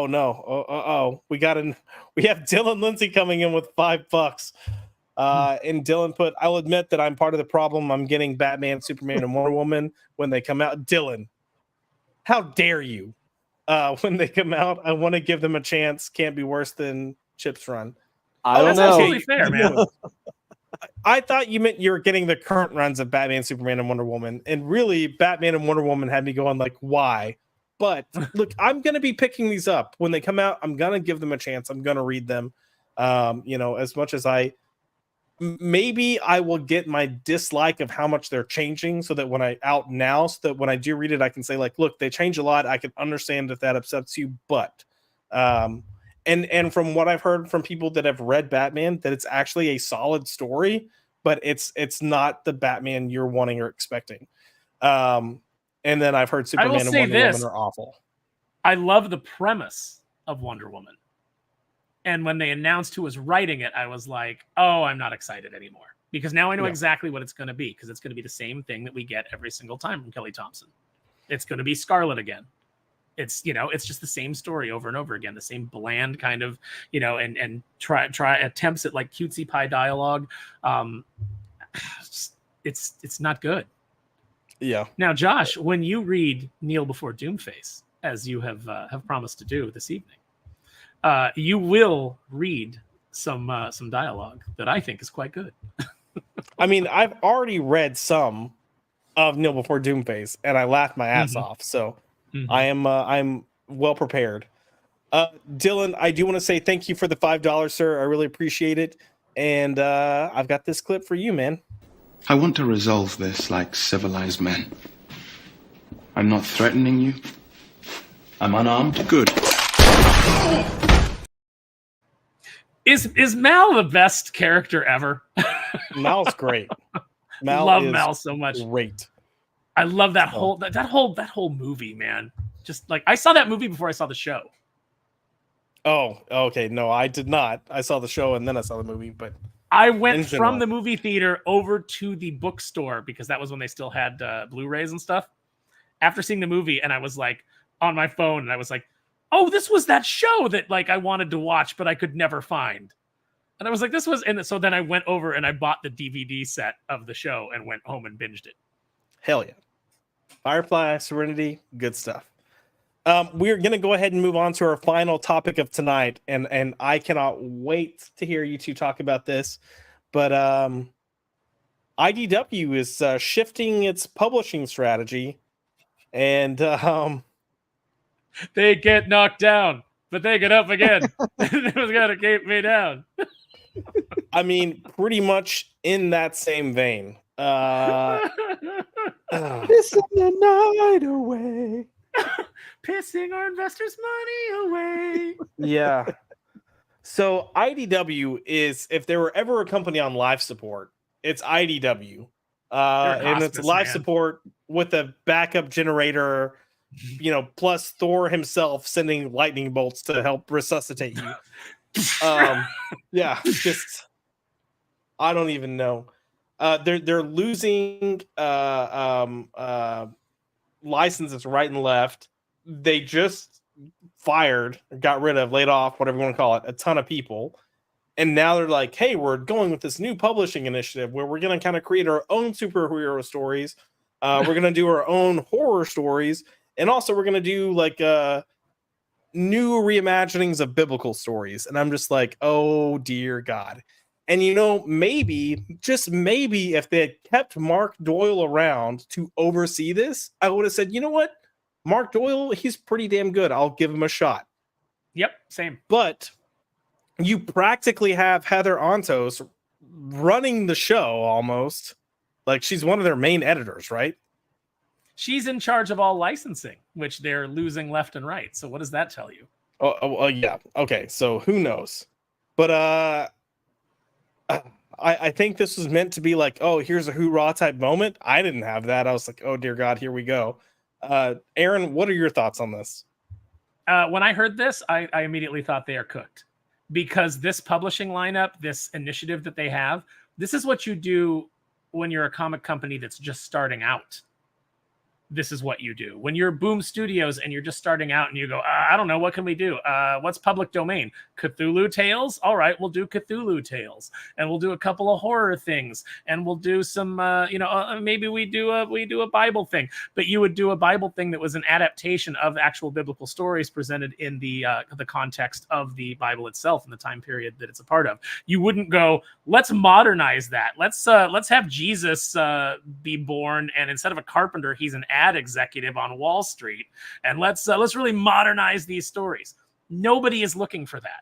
have Dylan Lindsay coming in with $5. And Dylan put, I'll admit that I'm part of the problem. I'm getting Batman, Superman, and Wonder Woman when they come out. Dylan, how dare you? When they come out, I want to give them a chance. Can't be worse than Chip's Run. That's absolutely fair, man. I thought you meant you were getting the current runs of Batman, Superman, and Wonder Woman. And really, Batman and Wonder Woman had me going like, why? But look, I'm going to be picking these up. When they come out, I'm going to give them a chance. I'm going to read them. As much as maybe I will get my dislike of how much they're changing so that when I do read it, I can say like, look, they change a lot. I can understand if that upsets you, but And from what I've heard from people that have read Batman, that it's actually a solid story, but it's not the Batman you're wanting or expecting. And then I've heard I will Superman and say Wonder this. Woman are awful. I love the premise of Wonder Woman. And when they announced who was writing it, I was like, oh, I'm not excited anymore. Because now I know exactly what it's going to be. Because it's going to be the same thing that we get every single time from Kelly Thompson. It's going to be Scarlet again. It's, you know, it's just the same story over and over again. The same bland kind of, you know, and try attempts at like cutesy pie dialogue. It's not good. Yeah. Now, Josh, when you read Kneel Before Doomface, as you have promised to do this evening, you will read some dialogue that I think is quite good. I mean, I've already read some of Kneel Before Doomface, and I laughed my ass off. So I'm well prepared. Dylan, I do want to say thank you for the $5, sir. I really appreciate it. And I've got this clip for you, man. I want to resolve this like civilized men. I'm not threatening you. I'm unarmed. Good. Is Mal the best character ever? Mal's great. Love Mal so much. Great. I love that whole movie, man. Just like I saw that movie before I saw the show. Oh, okay. No, I did not. I saw the show and then I saw the movie, but I went from the movie theater over to the bookstore because that was when they still had Blu-rays and stuff. After seeing the movie, and I was like on my phone, and I was like, "Oh, this was that show that like I wanted to watch, but I could never find." And I was like, "This was," and so then I went over and I bought the DVD set of the show and went home and binged it. Hell yeah! Firefly, Serenity, good stuff. We're gonna go ahead and move on to our final topic of tonight, and I cannot wait to hear you two talk about this. But IDW is shifting its publishing strategy, and they get knocked down, but they get up again. It was gonna keep me down. I mean, pretty much in that same vein. Pissing the night away. Pissing our investors' money away. Yeah. So IDW is, if there were ever a company on life support, it's IDW. And it's life support with a backup generator, you know, plus Thor himself sending lightning bolts to help resuscitate you. Yeah, just I don't even know. They're losing licenses right and left. They just fired, got rid of, laid off, whatever you want to call it, a ton of people. And now they're like, hey, we're going with this new publishing initiative where we're going to kind of create our own superhero stories. We're going to do our own horror stories. And also we're going to do like new reimaginings of biblical stories. And I'm just like, oh, dear God. And, you know, maybe, just maybe if they had kept Mark Doyle around to oversee this, I would have said, you know what? Mark Doyle, he's pretty damn good. I'll give him a shot. Yep, same. But you practically have Heather Antos running the show almost. Like she's one of their main editors, right? She's in charge of all licensing, which they're losing left and right. So what does that tell you? Oh yeah. Okay, so who knows? But I think this was meant to be like, oh, here's a hoorah type moment. I didn't have that. I was like, oh dear God, here we go. Aaron, what are your thoughts on this? When I heard this, I immediately thought they are cooked because this publishing lineup, this initiative that they have, this is what you do when you're a comic company that's just starting out. This is what you do. When you're Boom Studios and you're just starting out and you go, I don't know, what can we do? What's public domain? Cthulhu Tales? All right, we'll do Cthulhu Tales. And we'll do a couple of horror things. And we'll do some, maybe we do a Bible thing. But you would do a Bible thing that was an adaptation of actual biblical stories presented in the context of the Bible itself and the time period that it's a part of. You wouldn't go, let's modernize that. Let's have Jesus be born, and instead of a carpenter, he's an ad executive on Wall Street, and let's really modernize these stories. Nobody is looking for that.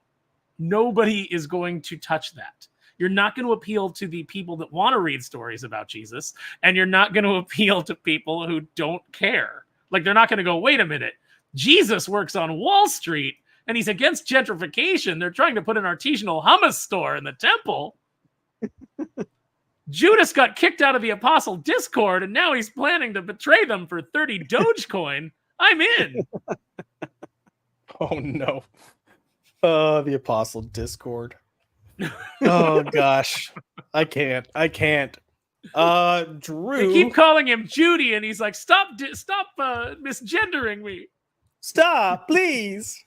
Nobody is going to touch that. You're not going to appeal to the people that want to read stories about Jesus, and you're not going to appeal to people who don't care. Like, they're not going to go, wait a minute, Jesus works on Wall Street and he's against gentrification. They're trying to put an artisanal hummus store in the temple. Judas got kicked out of the Apostle Discord, and now he's planning to betray them for 30 Dogecoin. I'm in. Oh no. The Apostle Discord. Oh gosh. I can't. Drew. They keep calling him Judy, and he's like, stop misgendering me. Stop, please.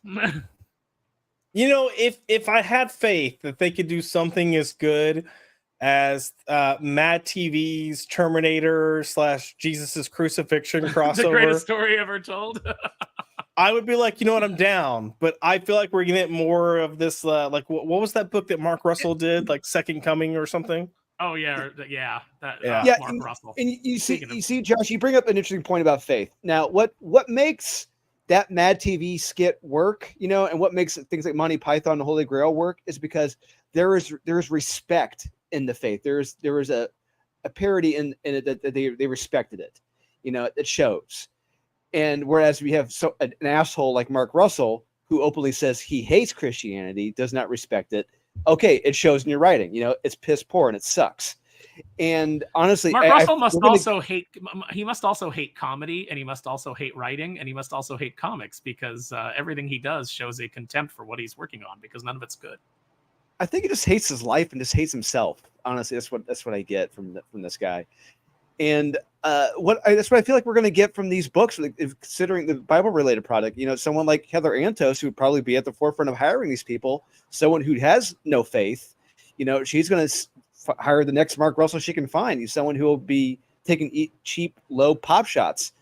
You know, if I had faith that they could do something as good as Mad TV's Terminator / Jesus' Crucifixion crossover, The greatest story ever told. I would be like, you know what, I'm down. But I feel like we're getting more of this. Like, what was that book that Mark Russell did? Like Second Coming or something? Oh yeah. Mark Russell. And you see, Josh, you bring up an interesting point about faith. Now, what makes that Mad TV skit work, you know, and what makes things like Monty Python and Holy Grail work is because there is respect in the faith. There was a parody in it that they respected it. You know, it shows. And whereas we have an asshole like Mark Russell who openly says he hates Christianity, does not respect it. Okay, it shows in your writing. You know, it's piss poor and it sucks. And honestly, Mark Russell must also hate. He must also hate comedy, and he must also hate writing, and he must also hate comics because everything he does shows a contempt for what he's working on because none of it's good. I think he just hates his life and just hates himself. Honestly, that's what I get from this guy. And that's what I feel like we're going to get from these books, like, considering the Bible-related product. You know, someone like Heather Antos, who would probably be at the forefront of hiring these people, someone who has no faith. You know, she's going to hire the next Mark Russell she can find. He's someone who will be taking cheap, low pop shots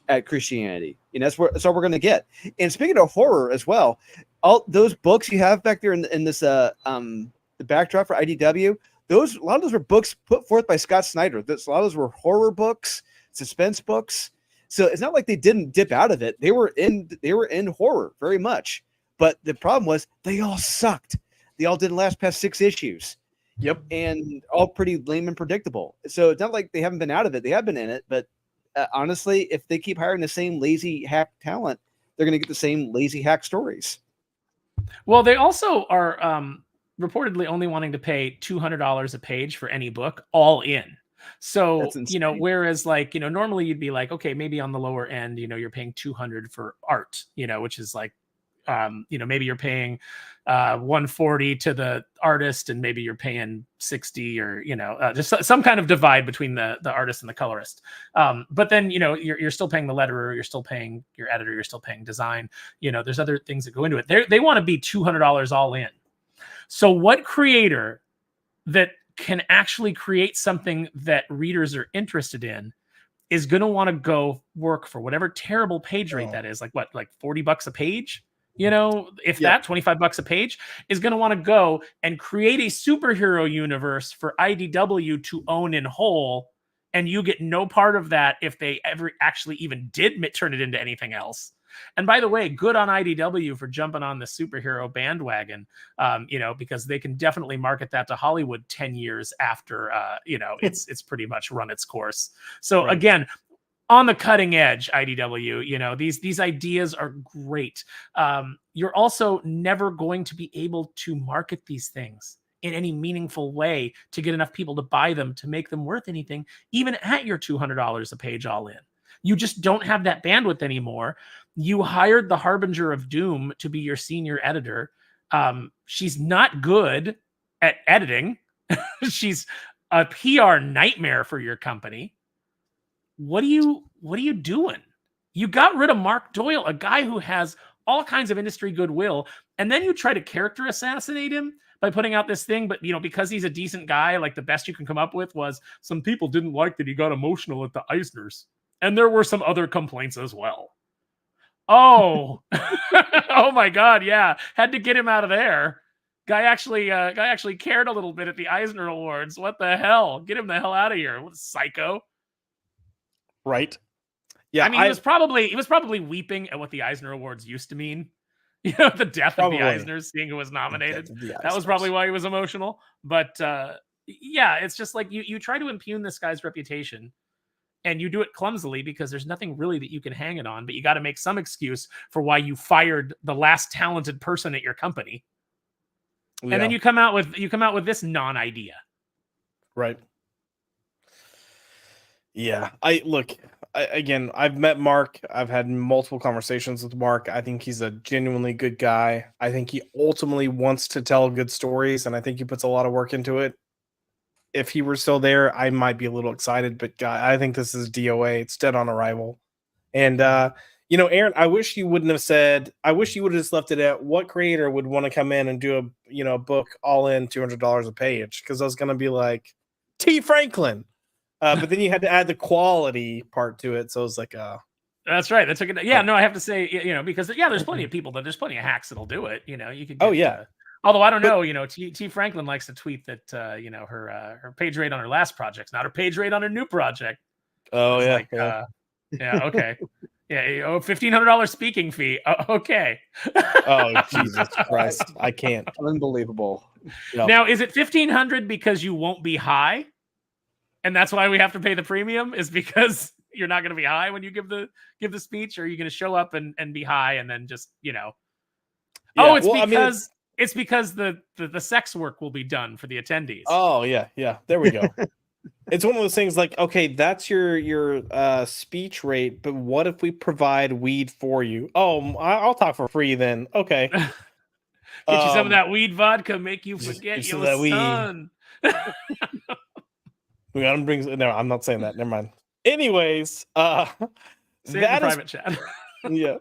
at Christianity. And that's what we're going to get. And speaking of horror as well, all those books you have back there in this the backdrop for IDW. A lot of those were books put forth by Scott Snyder. A lot of those were horror books, suspense books. So it's not like they didn't dip out of it. They were in horror very much. But the problem was they all sucked. They all didn't last past 6 issues. Yep. And all pretty lame and predictable. So it's not like they haven't been out of it. They have been in it. But honestly, if they keep hiring the same lazy hack talent, they're going to get the same lazy hack stories. Well, they also are reportedly only wanting to pay $200 a page for any book, all in. So, you know, whereas like, you know, normally you'd be like, okay, maybe on the lower end, you know, you're paying $200 for art, you know, which is like, you know, maybe you're paying $140 to the artist and maybe you're paying $60 or, you know, just some kind of divide between the artist and the colorist. But then, you know, you're still paying the letterer, you're still paying your editor, you're still paying design, you know, there's other things that go into it. They want to be $200 all in. So what creator that can actually create something that readers are interested in is going to want to go work for whatever terrible page rate that is, like what, like $40 a page? You know, if that $25 a page is going to want to go and create a superhero universe for IDW to own in whole. And you get no part of that if they ever actually even did turn it into anything else. And by the way, good on IDW for jumping on the superhero bandwagon, you know, because they can definitely market that to Hollywood 10 years after, you know, it's pretty much run its course. So again, on the cutting edge, IDW, you know, these ideas are great. You're also never going to be able to market these things in any meaningful way to get enough people to buy them to make them worth anything, even at your $200 a page all in. You just don't have that bandwidth anymore. You hired the Harbinger of Doom to be your senior editor. She's not good at editing. She's a PR nightmare for your company. What are you doing? You got rid of Mark Doyle, a guy who has all kinds of industry goodwill, and then you try to character assassinate him by putting out this thing. But, you know, because he's a decent guy, like the best you can come up with was some people didn't like that he got emotional at the Eisners. And there were some other complaints as well. Oh, oh my God. Yeah. Had to get him out of there. Guy actually cared a little bit at the Eisner Awards. What the hell? Get him the hell out of here. What a psycho. Right. Yeah. I mean, he was probably weeping at what the Eisner Awards used to mean. You know, the death of the Eisners, seeing who was nominated. That was probably why he was emotional. But yeah, it's just like you try to impugn this guy's reputation. and you do it clumsily because there's nothing really that you can hang it on, but you got to make some excuse for why you fired the last talented person at your company. Yeah. And then you come out with this non-idea. Right. Yeah. Again, I've met Mark. I've had multiple conversations with Mark. I think he's a genuinely good guy. I think he ultimately wants to tell good stories, and I think he puts a lot of work into it. If he were still there, I might be a little excited, but God, I think this is DOA. It's dead on arrival. And Aaron, I wish you wouldn't have said. I wish you would have just left it at what creator would want to come in and do a book all in $200 a page, because I was going to be like T. Franklin, but then you had to add the quality part to it, so it was like That's right. That's a good. Yeah, no, I have to say, because there's plenty of people there's plenty of hacks that'll do it. You could. Get, although I don't know, T. Franklin likes to tweet that her page rate on her last project's not her page rate on her new project. Oh it's yeah. Yeah. Okay. Yeah. $1,500 speaking fee. Okay. Oh Jesus Christ! I can't. Unbelievable. No. Now, is it $1,500 because you won't be high, and that's why we have to pay the premium? Is because you're not going to be high when you give the speech, or are you going to show up and be high and then just Yeah, it's because the sex work will be done for the attendees. Oh yeah. There we go. It's one of those things like, okay, that's your speech rate, but what if we provide weed for you? Oh, I'll talk for free then. Okay. Get you some of that weed vodka, make you forget your son. We gotta bring. No, I'm not saying that. Never mind. Anyways, say it in private chat. Yeah,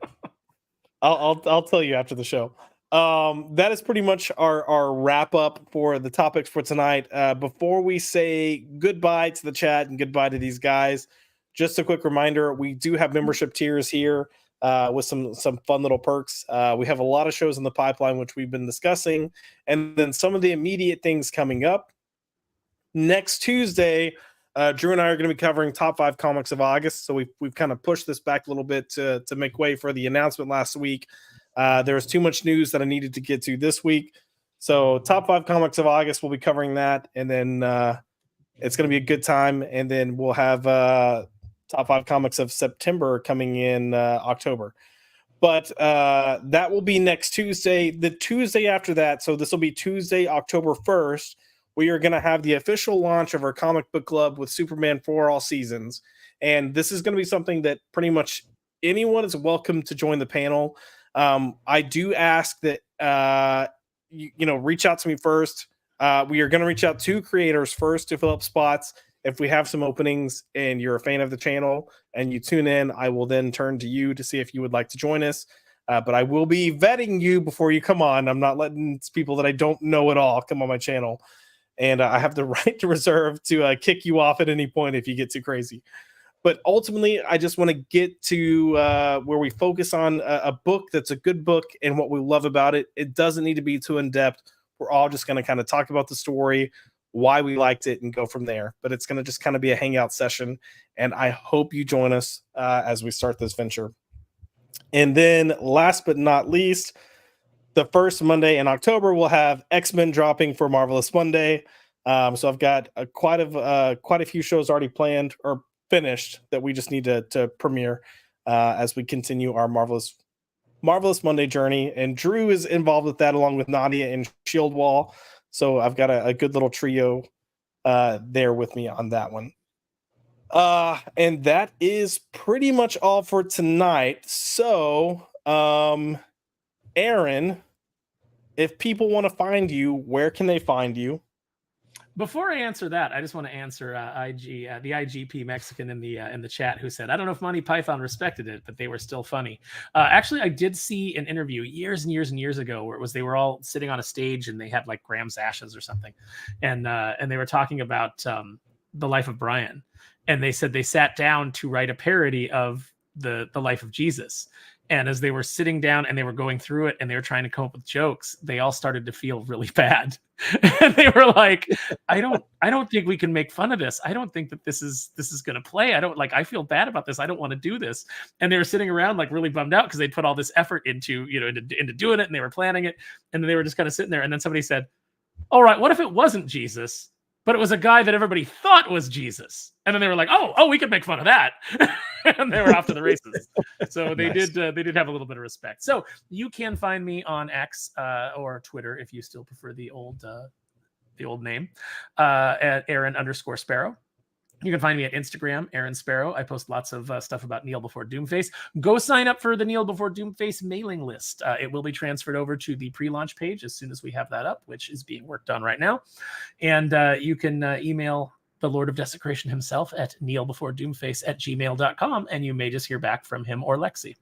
I'll tell you after the show. That is pretty much our wrap up for the topics for tonight. Before we say goodbye to the chat and goodbye to these guys, just a quick reminder: we do have membership tiers here with some fun little perks. We have a lot of shows in the pipeline which we've been discussing, and then some of the immediate things coming up. Next Tuesday, Drew and I are going to be covering top 5 comics of August. So we've kind of pushed this back a little bit to make way for the announcement last week. There was too much news that I needed to get to this week. So top 5 comics of August, we'll be covering that. And then it's going to be a good time. And then we'll have top 5 comics of September coming in October. But that will be next Tuesday. The Tuesday after that, so this will be Tuesday, October 1st, we are going to have the official launch of our comic book club with Superman for All Seasons. And this is going to be something that pretty much anyone is welcome to join the panel. I do ask that reach out to me first. We are going to reach out to creators first to fill up spots. If we have some openings and you're a fan of the channel and you tune in, I will then turn to you to see if you would like to join us. But I will be vetting you before you come on. I'm not letting people that I don't know at all come on my channel. And I have the right to reserve to kick you off at any point if you get too crazy. But ultimately, I just want to get to where we focus on a book that's a good book and what we love about it. It doesn't need to be too in-depth. We're all just going to kind of talk about the story, why we liked it, and go from there. But it's going to just kind of be a hangout session. And I hope you join us as we start this venture. And then last but not least, the first Monday in October, we'll have X-Men dropping for Marvelous Monday. So I've got quite a few shows already planned or finished that we just need to premiere as we continue our Marvelous Monday journey. And Drew is involved with that along with Nadia and Shield Wall. So I've got a good little trio there with me on that one. And that is pretty much all for tonight. So, Aaron, if people want to find you, where can they find you? Before I answer that, I just want to answer the IGP Mexican in the chat who said, I don't know if Monty Python respected it, but they were still funny. Actually, I did see an interview years and years and years ago where they were all sitting on a stage and they had like Graham's ashes or something. And they were talking about the life of Brian. And they said they sat down to write a parody of the life of Jesus. And as they were sitting down and they were going through it and they were trying to come up with jokes, they all started to feel really bad. And they were like, I don't think we can make fun of this. I don't think that this is going to play. I feel bad about this. I don't want to do this. And they were sitting around like really bummed out because they put all this effort into doing it and they were planning it. And then they were just kind of sitting there. And then somebody said, all right, what if it wasn't Jesus? but it was a guy that everybody thought was Jesus. And then they were like, oh, we could make fun of that. And they were off to the races. So they Nice. did have a little bit of respect. So you can find me on X or Twitter if you still prefer the old name, at Aaron_Sparrow. You can find me at Instagram, Aaron Sparrow. I post lots of stuff about Kneel Before Doomface. Go sign up for the Kneel Before Doomface mailing list. It will be transferred over to the pre-launch page as soon as we have that up, which is being worked on right now. And you can email the Lord of Desecration himself at kneelbeforedoomface@gmail.com, and you may just hear back from him or Lexi.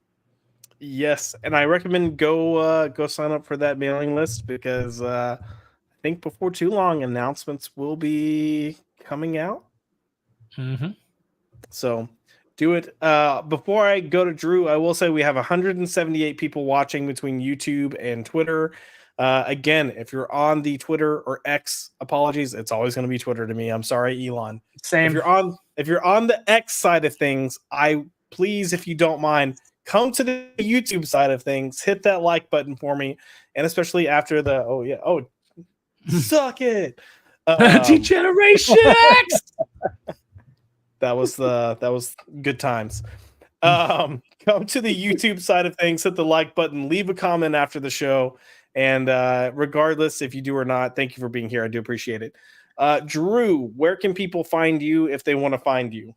Yes, and I recommend go sign up for that mailing list because I think before too long announcements will be coming out. Mm-hmm. So do it. Before I go to Drew, I will say we have 178 people watching between YouTube and Twitter. Again, if you're on the Twitter or X, apologies, it's always going to be Twitter to me. I'm sorry, Elon. Same. If you're on the X side of things, please, if you don't mind, come to the YouTube side of things, hit that like button for me, and especially after suck it. Degeneration X. That was good times. Come to the YouTube side of things, hit the like button, leave a comment after the show, and regardless if you do or not, thank you for being here. I do appreciate it. Drew, where can people find you if they want to find you?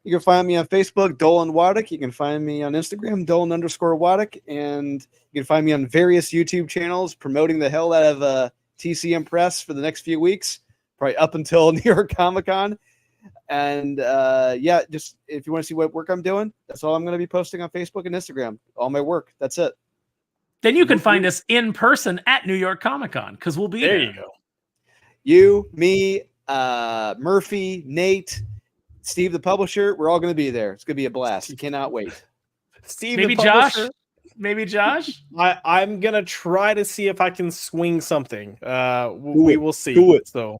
You can find me on Facebook, Dolan Waddick. You can find me on Instagram, Dolan_Waddick, and you can find me on various YouTube channels promoting the hell out of TCM Press for the next few weeks, probably up until New York Comic Con. And just if you want to see what work I'm doing, that's all I'm going to be posting on Facebook and Instagram. All my work. That's it. Then you can find us in person at New York Comic Con because we'll be there. You go. You, me, Murphy, Nate, Steve, the publisher. We're all going to be there. It's going to be a blast. Cannot wait. Steve, maybe Josh. Maybe Josh. I'm gonna try to see if I can swing something. We will see. Do it. So.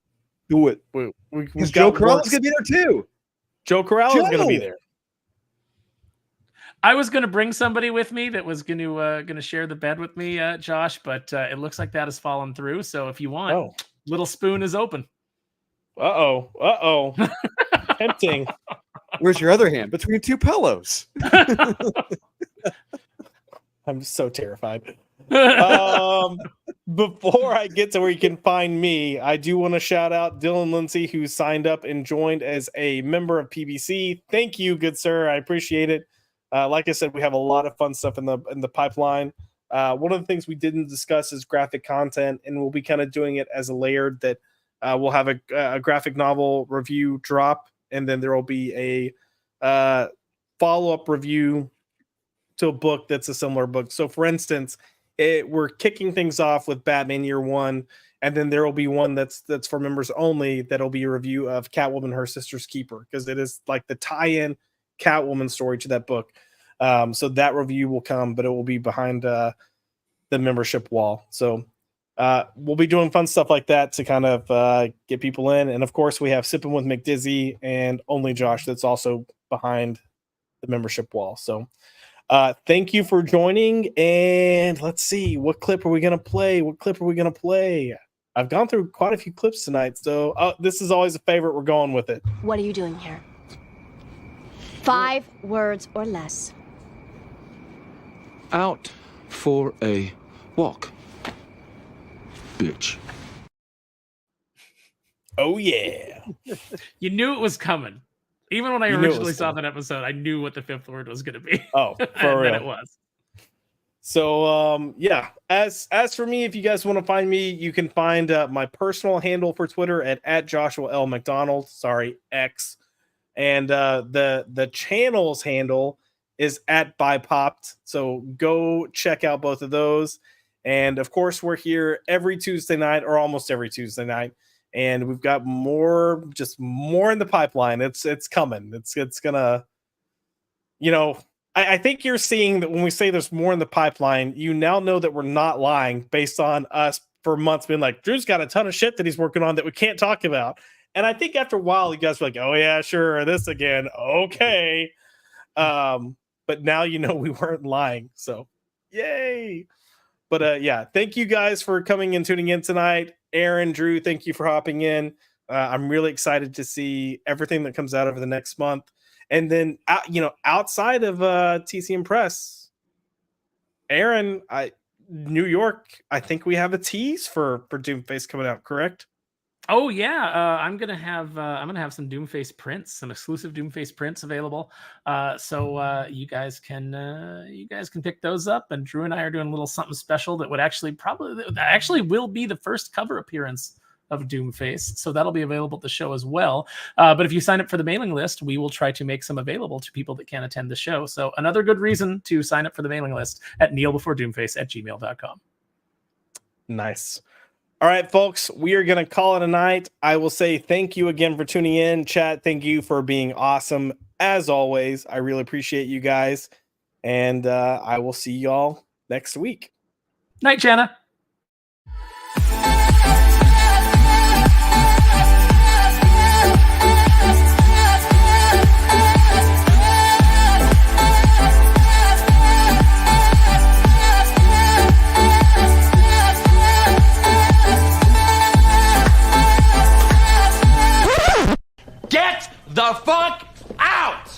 Do it. Because Joe Corrales is going to be there too. Joe Corrales is going to be there. I was going to bring somebody with me that was going to share the bed with me, Josh, but it looks like that has fallen through. So if you want, Little Spoon is open. Uh-oh. Tempting. Where's your other hand? Between two pillows. I'm so terrified. Before I get to where you can find me, I do want to shout out Dylan Lindsay, who signed up and joined as a member of PBC. Thank you, good sir. I appreciate it. Like I said, we have a lot of fun stuff in the pipeline. One of the things we didn't discuss is graphic content, and we'll be kind of doing it as a layered that we'll have a graphic novel review drop, and then there will be a follow-up review to a book that's a similar book. So, for instance, we're kicking things off with Batman Year One, and then there will be one that's for members only. That'll be a review of Catwoman, Her Sister's Keeper, because it is like the tie-in Catwoman story to that book. So that review will come, but it will be behind the membership wall. So we'll be doing fun stuff like that to kind of get people in. And of course, we have Sipping with McDizzy and Only Josh that's also behind the membership wall. So thank you for joining. And let's see, what clip are we going to play? I've gone through quite a few clips tonight. So this is always a favorite. We're going with it. What are you doing here? 5 words or less. Out for a walk. Bitch. Oh, yeah. You knew it was coming. Even when I originally saw that episode, I knew what the 5th word was going to be. Oh, for real. It was. So, yeah, as for me, if you guys want to find me, you can find my personal handle for Twitter at Joshua L. McDonald. Sorry, X. And the channel's handle is at BiPopped. So go check out both of those. And of course, we're here every Tuesday night, or almost every Tuesday night. And we've got more in the pipeline. It's coming. It's gonna, I think you're seeing that when we say there's more in the pipeline, you now know that we're not lying based on us for months being like, Drew's got a ton of shit that he's working on that we can't talk about. And I think after a while, you guys were like, oh yeah, sure, this again. Okay. But now you know we weren't lying. So yay. But yeah, thank you guys for coming and tuning in tonight. Aaron, Drew, thank you for hopping in. I'm really excited to see everything that comes out over the next month. And then, outside of TCM Press, Aaron, New York, I think we have a tease for Doomface coming out, correct? Oh yeah, I'm gonna have some Doomface prints, some exclusive Doomface prints available. So you guys can pick those up. And Drew and I are doing a little something special that would actually will be the first cover appearance of Doomface. So that'll be available at the show as well. But if you sign up for the mailing list, we will try to make some available to people that can't attend the show. So another good reason to sign up for the mailing list at kneelbeforedoomface@gmail.com. Nice. All right, folks, we are going to call it a night. I will say thank you again for tuning in. Chat, thank you for being awesome. As always, I really appreciate you guys. And I will see y'all next week. Night, Jana. Get the fuck out!